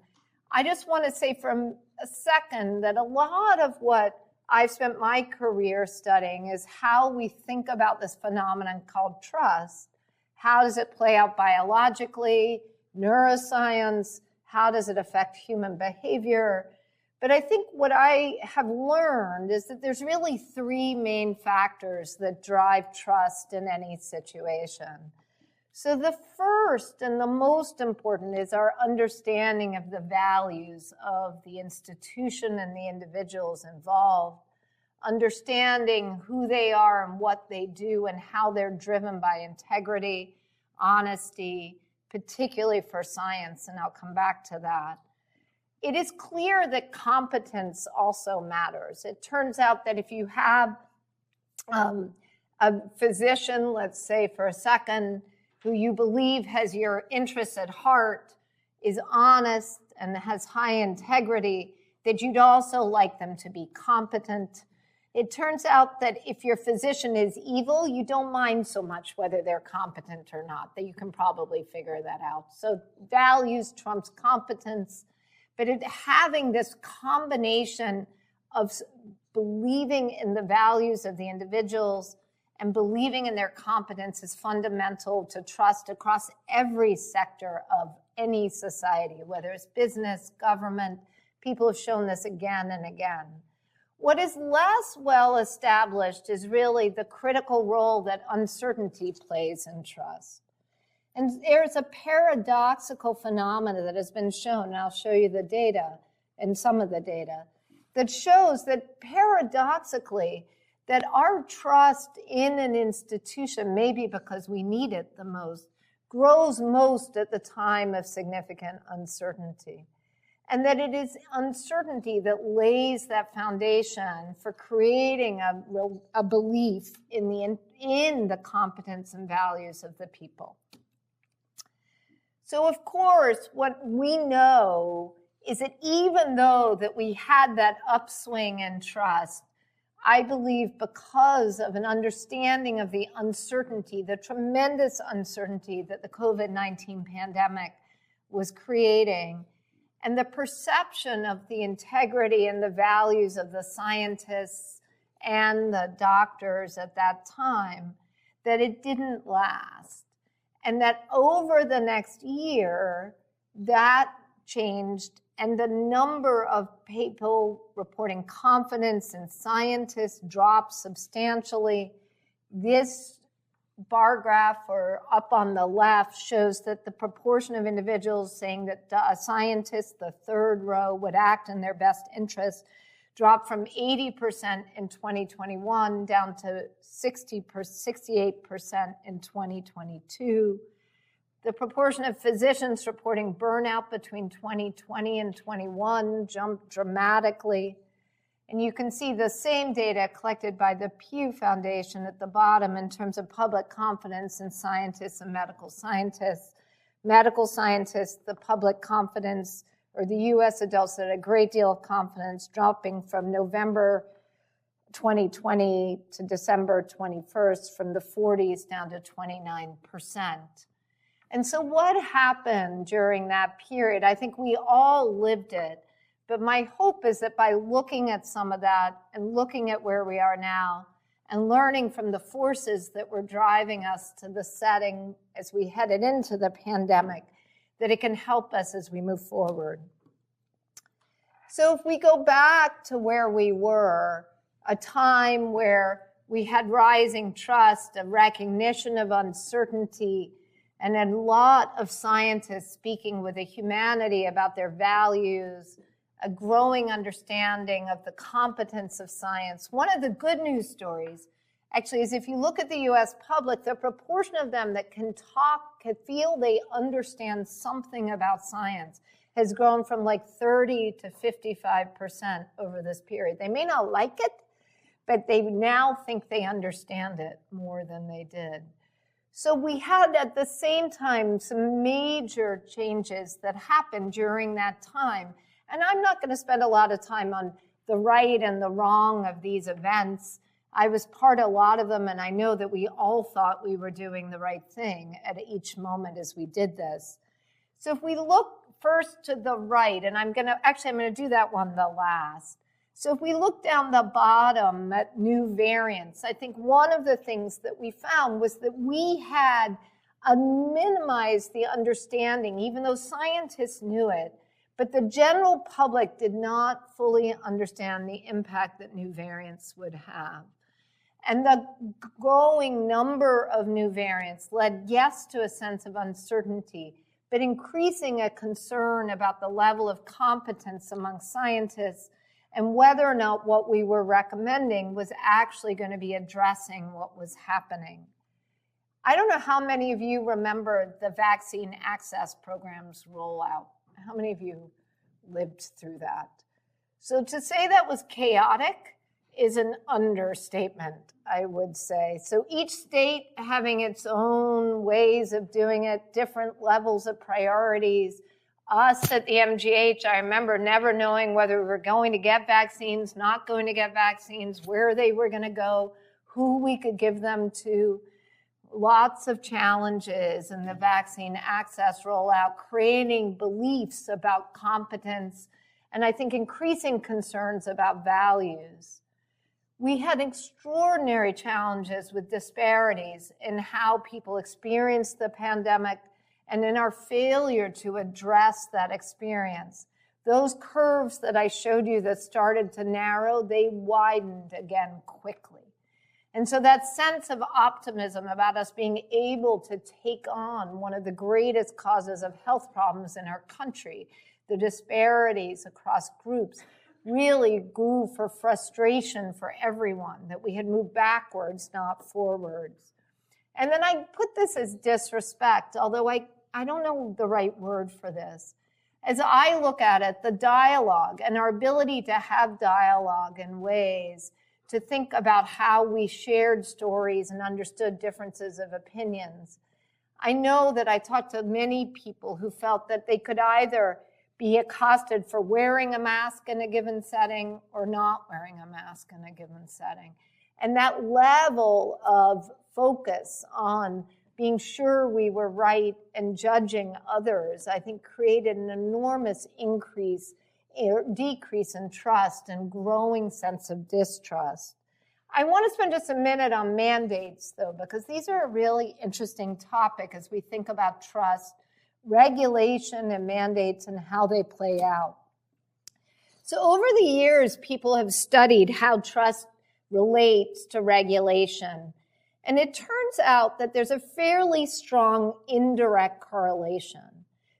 I just want to say for a second that a lot of what I've spent my career studying is how we think about this phenomenon called trust. How does it play out biologically, neuroscience? How does it affect human behavior? But I think what I have learned is that there's really three main factors that drive trust in any situation. So the first and the most important is our understanding of the values of the institution and the individuals involved, understanding who they are and what they do and how they're driven by integrity, honesty, particularly for science, and I'll come back to that. It is clear that competence also matters. It turns out that if you have a physician, let's say for a second, who you believe has your interests at heart, is honest and has high integrity, that you'd also like them to be competent. It turns out that if your physician is evil, you don't mind so much whether they're competent or not, that you can probably figure that out. So values trumps competence, but having this combination of believing in the values of the individuals and believing in their competence is fundamental to trust across every sector of any society, whether it's business, government. People have shown this again and again. What is less well established is really the critical role that uncertainty plays in trust. And there's a paradoxical phenomenon that has been shown, and I'll show you the data and some of the data, that shows that paradoxically, that our trust in an institution, maybe because we need it the most, grows most at the time of significant uncertainty. And that it is uncertainty that lays that foundation for creating a belief in the competence and values of the people. So of course, what we know is that even though that we had that upswing in trust, I believe because of an understanding of the uncertainty, the tremendous uncertainty that the COVID-19 pandemic was creating, and the perception of the integrity and the values of the scientists and the doctors at that time, that it didn't last. And that over the next year, that changed, and the number of people reporting confidence in scientists dropped substantially. This bar graph, or up on the left, shows that the proportion of individuals saying that a scientist, the third row, would act in their best interest dropped from 80% in 2021 down to 68% in 2022. The proportion of physicians reporting burnout between 2020 and 21 jumped dramatically. And you can see the same data collected by the Pew Foundation at the bottom in terms of public confidence in scientists and medical scientists. Medical scientists, the public confidence, or the US adults that had a great deal of confidence, dropping from November 2020 to December 21st from the 40s down to 29%. And so what happened during that period? I think we all lived it. But my hope is that by looking at some of that and looking at where we are now and learning from the forces that were driving us to the setting as we headed into the pandemic, that it can help us as we move forward. So if we go back to where we were, a time where we had rising trust, a recognition of uncertainty, and a lot of scientists speaking with a humanity about their values, a growing understanding of the competence of science. One of the good news stories, actually, is if you look at the US public, the proportion of them that can talk, can feel they understand something about science has grown from like 30 to 55% over this period. They may not like it, but they now think they understand it more than they did. So we had at the same time some major changes that happened during that time. And I'm not going to spend a lot of time on the right and the wrong of these events. I was part of a lot of them, and I know that we all thought we were doing the right thing at each moment as we did this. So if we look first to the right, and I'm going to do that one the last. So if we look down the bottom at new variants, I think one of the things that we found was that we had minimized the understanding, even though scientists knew it, but the general public did not fully understand the impact that new variants would have. And the growing number of new variants led, yes, to a sense of uncertainty, but increasing a concern about the level of competence among scientists and whether or not what we were recommending was actually going to be addressing what was happening. I don't know how many of you remember the vaccine access program's rollout. How many of you lived through that? So to say that was chaotic is an understatement, I would say. So each state having its own ways of doing it, different levels of priorities. Us at the MGH, I remember never knowing whether we were going to get vaccines, not going to get vaccines, where they were going to go, who we could give them to. Lots of challenges in the vaccine access rollout, creating beliefs about competence, and I think increasing concerns about values. We had extraordinary challenges with disparities in how people experienced the pandemic and in our failure to address that experience. Those curves that I showed you that started to narrow, they widened again quickly. And so that sense of optimism about us being able to take on one of the greatest causes of health problems in our country, the disparities across groups, really grew for frustration for everyone, that we had moved backwards, not forwards. And then I put this as disrespect, although I don't know the right word for this. As I look at it, the dialogue and our ability to have dialogue in ways to think about how we shared stories and understood differences of opinions. I know that I talked to many people who felt that they could either be accosted for wearing a mask in a given setting or not wearing a mask in a given setting. And that level of focus on being sure we were right and judging others, I think created an enormous decrease in trust and growing sense of distrust. I want to spend just a minute on mandates, though, because these are a really interesting topic as we think about trust, regulation, and mandates and how they play out. So over the years, people have studied how trust relates to regulation. And it turns out that there's a fairly strong indirect correlation.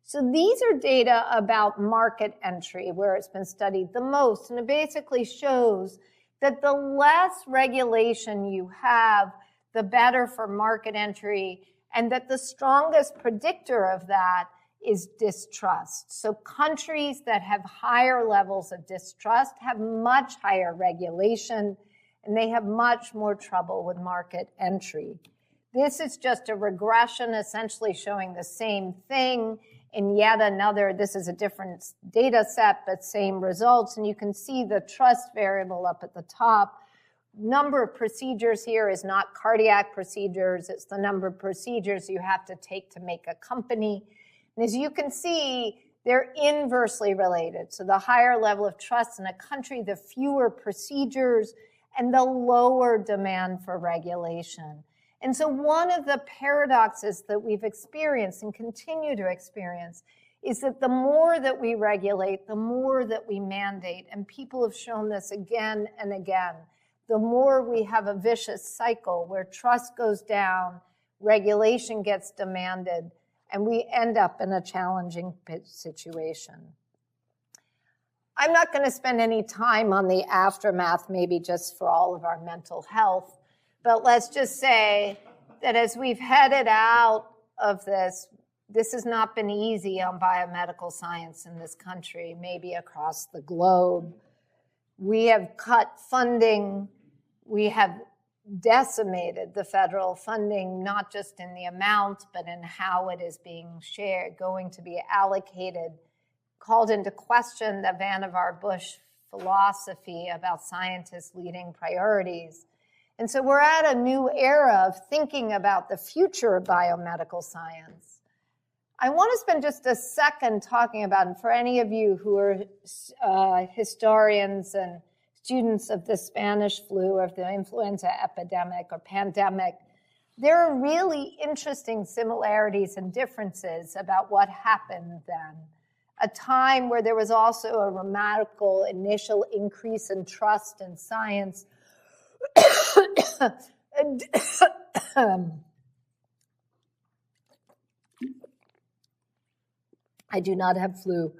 So these are data about market entry, where it's been studied the most. And it basically shows that the less regulation you have, the better for market entry, and that the strongest predictor of that is distrust. So countries that have higher levels of distrust have much higher regulation, and they have much more trouble with market entry. This is just a regression essentially showing the same thing in yet another, this is a different data set, but same results. And you can see the trust variable up at the top. Number of procedures here is not cardiac procedures, it's the number of procedures you have to take to make a company. And as you can see, they're inversely related. So the higher level of trust in a country, the fewer procedures, and the lower demand for regulation. And so one of the paradoxes that we've experienced and continue to experience is that the more that we regulate, the more that we mandate, and people have shown this again and again, the more we have a vicious cycle where trust goes down, regulation gets demanded, and we end up in a challenging situation. I'm not going to spend any time on the aftermath, maybe just for all of our mental health, but let's just say that as we've headed out of this has not been easy on biomedical science in this country, maybe across the globe. We have cut funding. We have decimated the federal funding, not just in the amount, but in how it is being shared, going to be allocated, called into question the Vannevar Bush philosophy about scientists leading priorities. And so we're at a new era of thinking about the future of biomedical science. I want to spend just a second talking about, and for any of you who are historians and students of the Spanish flu or the influenza epidemic or pandemic, there are really interesting similarities and differences about what happened then. A time where there was also a remarkable initial increase in trust in science. I do not have flu.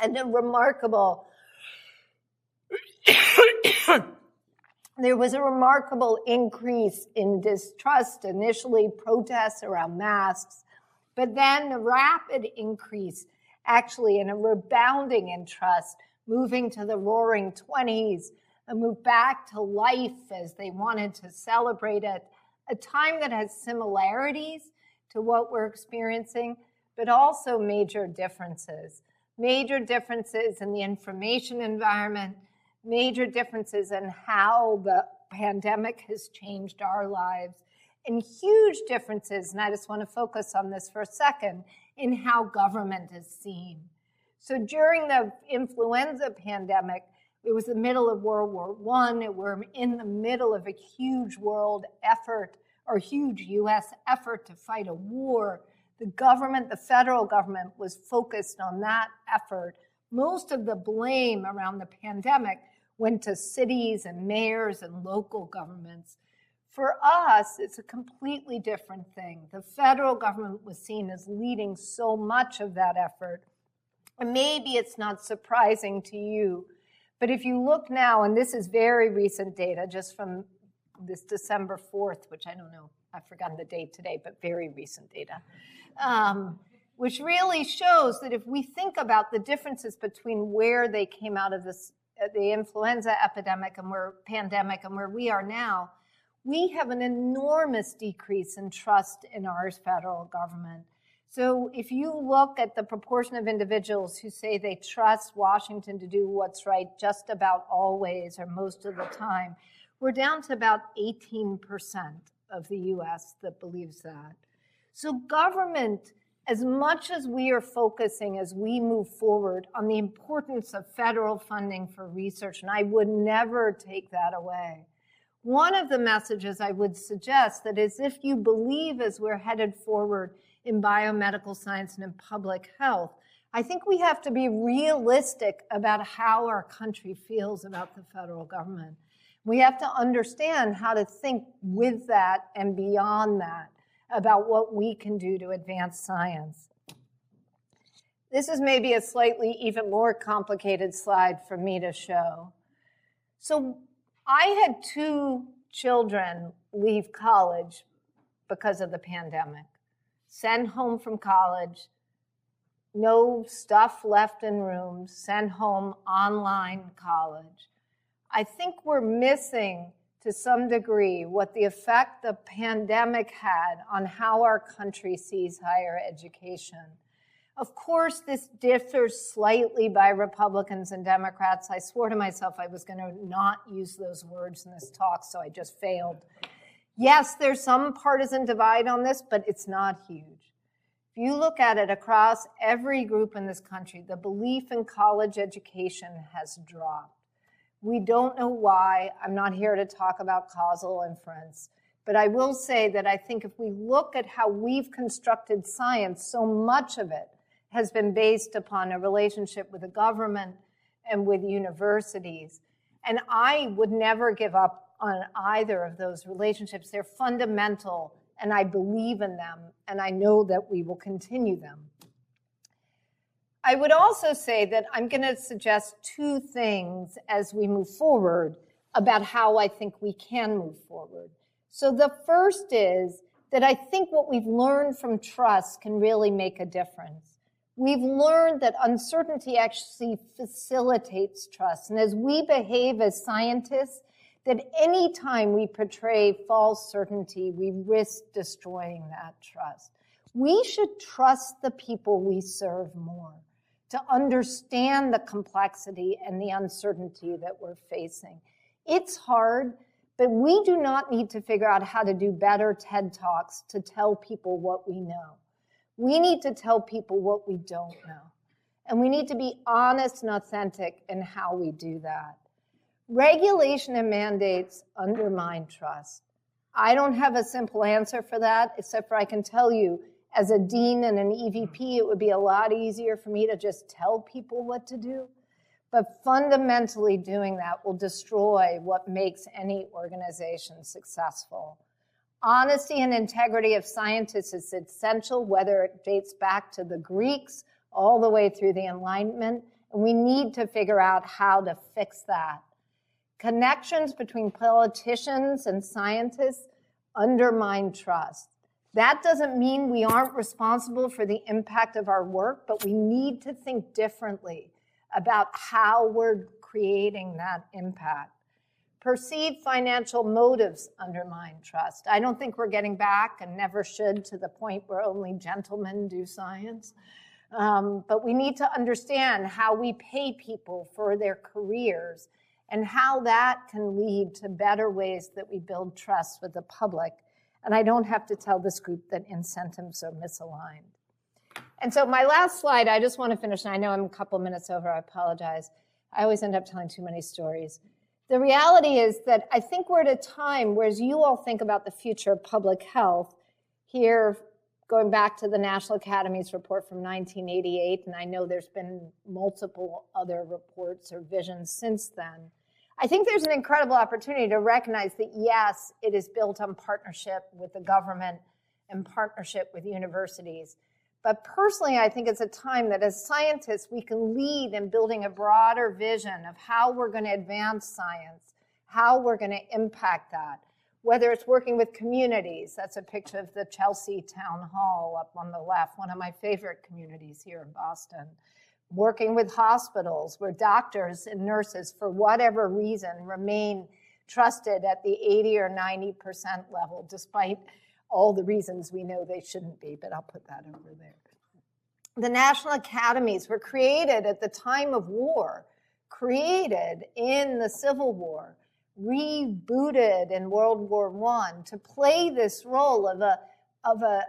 And a remarkable, there was a remarkable increase in distrust, initially protests around masks, but then a rapid increase, actually, in a rebounding in trust, moving to the roaring 20s, a move back to life as they wanted to celebrate it, a time that has similarities to what we're experiencing, but also major differences. Major differences in the information environment, major differences in how the pandemic has changed our lives, and huge differences, and I just want to focus on this for a second, in how government is seen. So during the influenza pandemic, it was the middle of World War I, we're in the middle of a huge world effort, or huge US effort to fight a war. The government, the federal government, was focused on that effort. Most of the blame around the pandemic went to cities and mayors and local governments. For us, it's a completely different thing. The federal government was seen as leading so much of that effort. And maybe it's not surprising to you, but if you look now, and this is very recent data, just from this December 4th, which I don't know, I've forgotten the date today, but very recent data, which really shows that if we think about the differences between where they came out of this, the influenza epidemic and pandemic and where we are now, we have an enormous decrease in trust in our federal government. So if you look at the proportion of individuals who say they trust Washington to do what's right just about always or most of the time, we're down to about 18% of the US that believes that. So government, as much as we are focusing as we move forward on the importance of federal funding for research, and I would never take that away, one of the messages I would suggest that is if you believe as we're headed forward in biomedical science and in public health, I think we have to be realistic about how our country feels about the federal government. We have to understand how to think with that and beyond that about what we can do to advance science. This is maybe a slightly even more complicated slide for me to show. So I had 2 children leave college because of the pandemic. Sent home from college, no stuff left in rooms, sent home online college. I think we're missing, to some degree, what the effect the pandemic had on how our country sees higher education. Of course, this differs slightly by Republicans and Democrats. I swore to myself I was going to not use those words in this talk, so I just failed. Yes, there's some partisan divide on this, but it's not huge. If you look at it across every group in this country, the belief in college education has dropped. We don't know why. I'm not here to talk about causal inference, but I will say that I think if we look at how we've constructed science, so much of it has been based upon a relationship with the government and with universities. And I would never give up on either of those relationships. They're fundamental, and I believe in them, and I know that we will continue them. I would also say that I'm going to suggest two things as we move forward about how I think we can move forward. So the first is that I think what we've learned from trust can really make a difference. We've learned that uncertainty actually facilitates trust. And as we behave as scientists, that any time we portray false certainty, we risk destroying that trust. We should trust the people we serve more to understand the complexity and the uncertainty that we're facing. It's hard, but we do not need to figure out how to do better TED Talks to tell people what we know. We need to tell people what we don't know. And we need to be honest and authentic in how we do that. Regulation and mandates undermine trust. I don't have a simple answer for that, except for I can tell you, as a dean and an EVP, it would be a lot easier for me to just tell people what to do. But fundamentally doing that will destroy what makes any organization successful. Honesty and integrity of scientists is essential, whether it dates back to the Greeks all the way through the Enlightenment, and we need to figure out how to fix that. Connections between politicians and scientists undermine trust. That doesn't mean we aren't responsible for the impact of our work, but we need to think differently about how we're creating that impact. Perceived financial motives undermine trust. I don't think we're getting back, and never should, to the point where only gentlemen do science. But we need to understand how we pay people for their careers and how that can lead to better ways that we build trust with the public. And I don't have to tell this group that incentives are misaligned. And so my last slide, I just want to finish, and I know I'm a couple minutes over, I apologize. I always end up telling too many stories. The reality is that I think we're at a time where, as you all think about the future of public health, here, going back to the National Academy's report from 1988, and I know there's been multiple other reports or visions since then, I think there's an incredible opportunity to recognize that, yes, it is built on partnership with the government and partnership with universities. But personally, I think it's a time that as scientists, we can lead in building a broader vision of how we're going to advance science, how we're going to impact that, whether it's working with communities. That's a picture of the Chelsea Town Hall up on the left, one of my favorite communities here in Boston. Working with hospitals where doctors and nurses, for whatever reason, remain trusted at the 80 or 90% level, despite all the reasons we know they shouldn't be, but I'll put that over there. The National Academies were created at the time of war, created in the Civil War, rebooted in World War I to play this role of a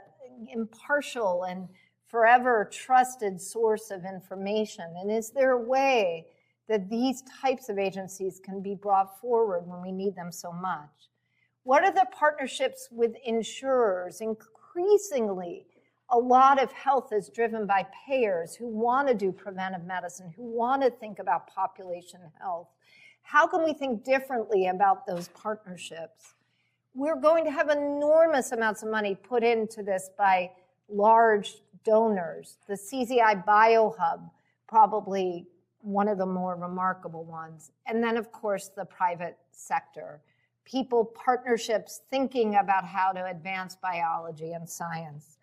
impartial and forever trusted source of information. And is there a way that these types of agencies can be brought forward when we need them so much? What are the partnerships with insurers? Increasingly, a lot of health is driven by payers who want to do preventive medicine, who want to think about population health. How can we think differently about those partnerships? We're going to have enormous amounts of money put into this by large donors. The CZI BioHub, probably one of the more remarkable ones. And then, of course, the private sector. People, partnerships, thinking about how to advance biology and science.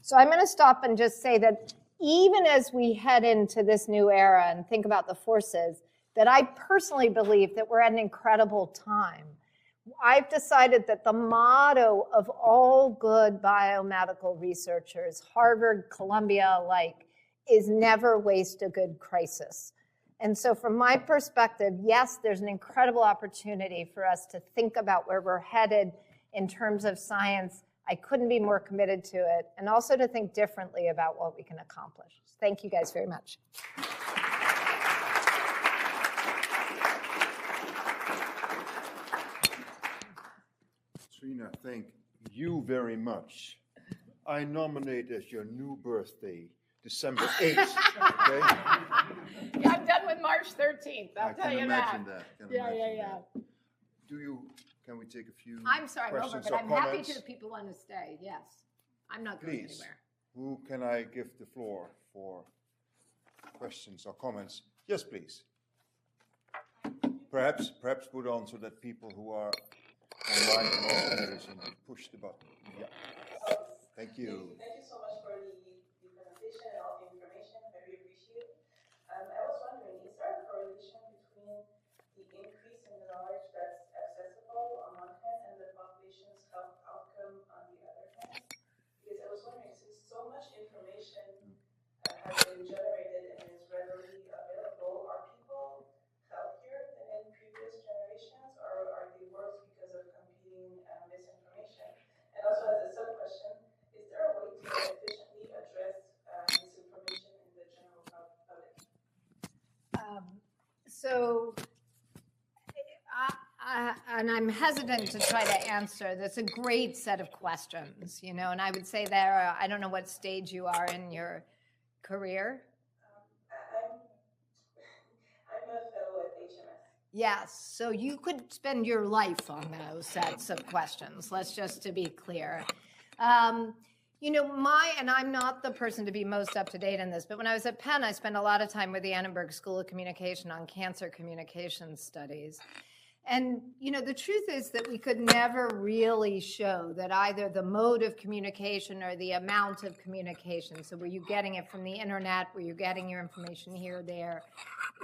So I'm going to stop and just say that even as we head into this new era and think about the forces, that I personally believe that we're at an incredible time. I've decided that the motto of all good biomedical researchers, Harvard, Columbia alike, is never waste a good crisis. And so from my perspective, yes, there's an incredible opportunity for us to think about where we're headed in terms of science, I couldn't be more committed to it, and also to think differently about what we can accomplish. Thank you guys very much. Katrina, thank you very much. I nominate as your new birthday, December 8th. Okay? Yeah, I'm done with March 13th. I'll tell you that. Yeah. Can we take a few I'm sorry, I'm over, questions but or I'm happy comments? to if people want to stay. Yes. I'm not going Please. anywhere. Who can I give the floor for questions or comments? Yes, please. Perhaps put on so that people who are online can also hear us and push the button. Yeah. Thank you. Thank you so much for the presentation and all the information. Very appreciated. I was wondering, is there a correlation between the increase in the knowledge that's accessible on one hand and the population's health outcome on the other hand? Because I was wondering, since so much information has been generated and is readily available, are people healthier than in previous generations, or are they worse because of competing misinformation? And also, as a sub-question, is there a way to efficiently address misinformation in the general public? And I'm hesitant to try to answer. That's a great set of questions, and I would say there, I don't know what stage you are in your career. I'm a fellow at HMS. Yes, so you could spend your life on those sets of questions, let's just to be clear. And I'm not the person to be most up to date in this, but when I was at Penn, I spent a lot of time with the Annenberg School of Communication on cancer communication studies. And, the truth is that we could never really show that either the mode of communication or the amount of communication, so were you getting it from the internet, were you getting your information here or there,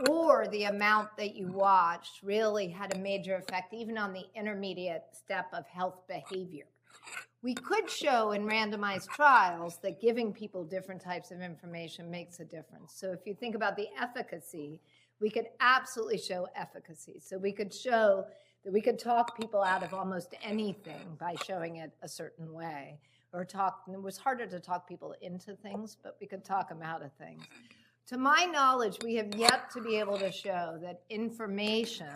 or the amount that you watched really had a major effect even on the intermediate step of health behavior. We could show in randomized trials that giving people different types of information makes a difference. So if you think about the efficacy, we could absolutely show efficacy. So we could show that we could talk people out of almost anything by showing it a certain way. It was harder to talk people into things, but we could talk them out of things. To my knowledge, we have yet to be able to show that information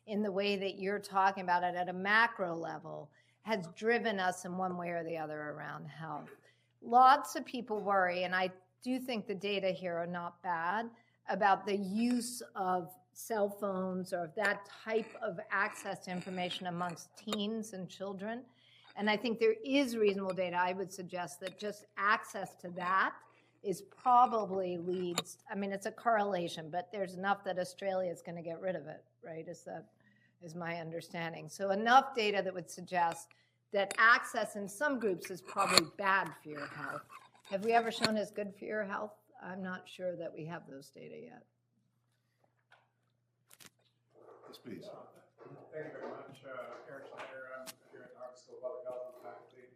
in the way that you're talking about it at a macro level has driven us in one way or the other around health. Lots of people worry, and I do think the data here are not bad, about the use of cell phones or that type of access to information amongst teens and children. And I think there is reasonable data. I would suggest that just access to that is probably leads, it's a correlation, but there's enough that Australia is going to get rid of it, right? Is my understanding. So enough data that would suggest that access in some groups is probably bad for your health. Have we ever shown it's good for your health? I'm not sure that we have those data yet. Yes, please. Thank you very much. Eric Schneider, I'm here at the Harvard School of Public Health and faculty.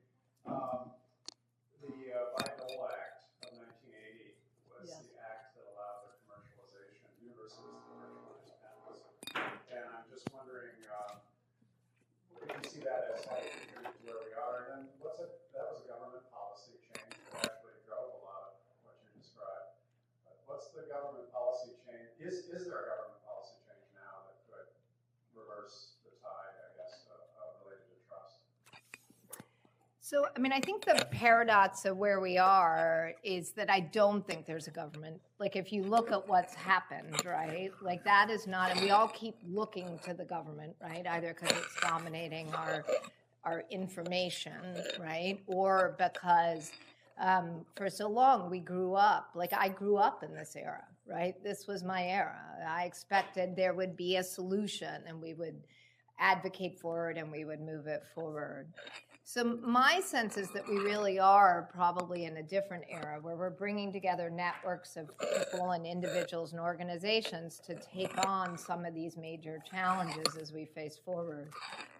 The Bayh-Dole Act of 1980 was the act that allowed the commercialization, universities to commercialize patents. And I'm just wondering if you see that as how you contribute to where we are. And then that was a government policy change that actually drove a lot of what you described. What's the government policy change? Is there a government policy change now that could reverse the tide, I guess, related to trust? So, I think the paradox of where we are is that I don't think there's a government. Like, if you look at what's happened, right, like that is not, and we all keep looking to the government, right, either because it's dominating our information, right, or because for so long we grew up, like I grew up in this era, right? This was my era. I expected there would be a solution and we would advocate for it and we would move it forward. So my sense is that we really are probably in a different era where we're bringing together networks of people and individuals and organizations to take on some of these major challenges as we face forward.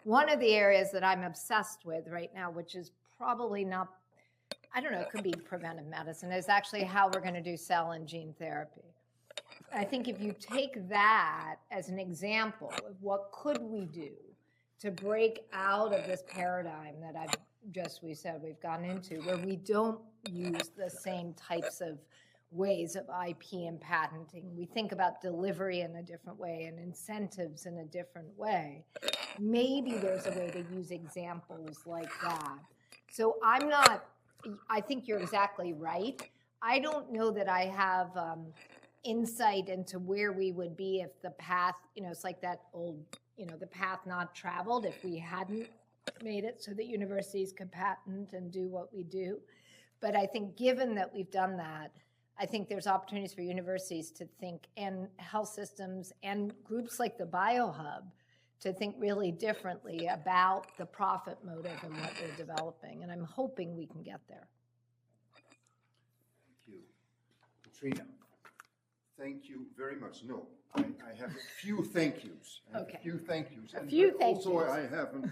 One of the areas that I'm obsessed with right now, which is probably not, I don't know, it could be preventive medicine, is actually how we're going to do cell and gene therapy. I think if you take that as an example of what could we do to break out of this paradigm that I've just we said we've gone into, where we don't use the same types of ways of IP and patenting. We think about delivery in a different way and incentives in a different way. Maybe there's a way to use examples like that. So I think you're exactly right. I don't know that I have insight into where we would be if the path, it's like that old, the path not traveled, if we hadn't made it so that universities could patent and do what we do. But I think given that we've done that, I think there's opportunities for universities to think, and health systems and groups like the BioHub to think really differently about the profit motive and what they're developing. And I'm hoping we can get there. Thank you. Katrina, thank you very much. No, I have a few thank yous. Okay. A few thank yous. A few thank also, yous. I have an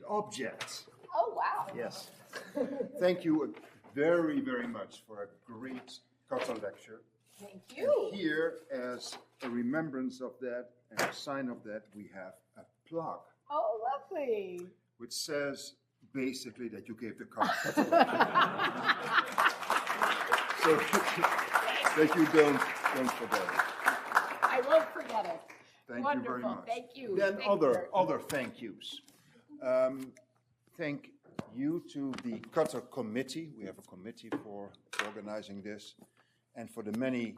object. Oh, wow. Yes. Thank you very, very much for a great Qatar lecture. Thank you. And here, as a remembrance of that and a sign of that, we have a plaque. Oh, lovely. Which says basically that you gave the card. So that you don't forget it. I won't forget it. Thank Wonderful. you very much. Thank you. Then Thank other thank yous. Thank you to the Qatar committee. We have a committee for organizing this, and for the many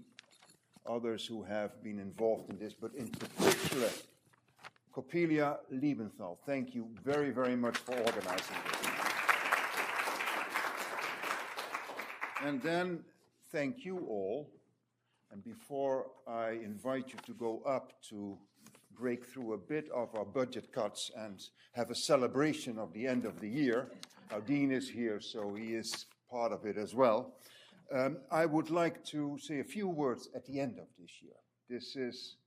others who have been involved in this, but in particular, Coppelia Liebenthal. Thank you very, very much for organizing this. And then thank you all. And before I invite you to go up to break through a bit of our budget cuts and have a celebration of the end of the year, our dean is here, so he is part of it as well. I would like to say a few words at the end of this year. This is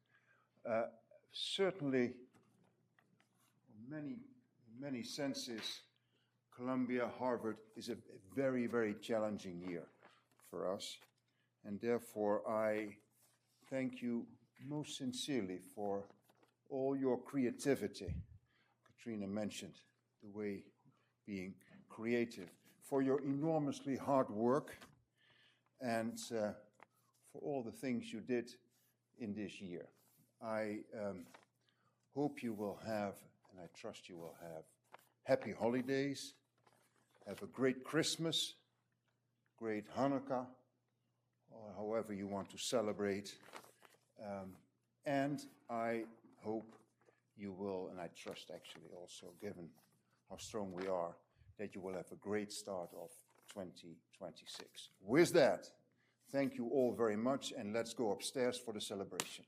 certainly, in many senses, Columbia, Harvard is a very, very challenging year for us. And therefore, I thank you most sincerely for all your creativity. Katrina mentioned the way being creative, for your enormously hard work, and for all the things you did in this year. I hope you will have, and I trust you will have, happy holidays, have a great Christmas, great Hanukkah, or however you want to celebrate. And I hope you will, and I trust actually also, given how strong we are, that you will have a great start of 2026. With that, thank you all very much, and let's go upstairs for the celebration.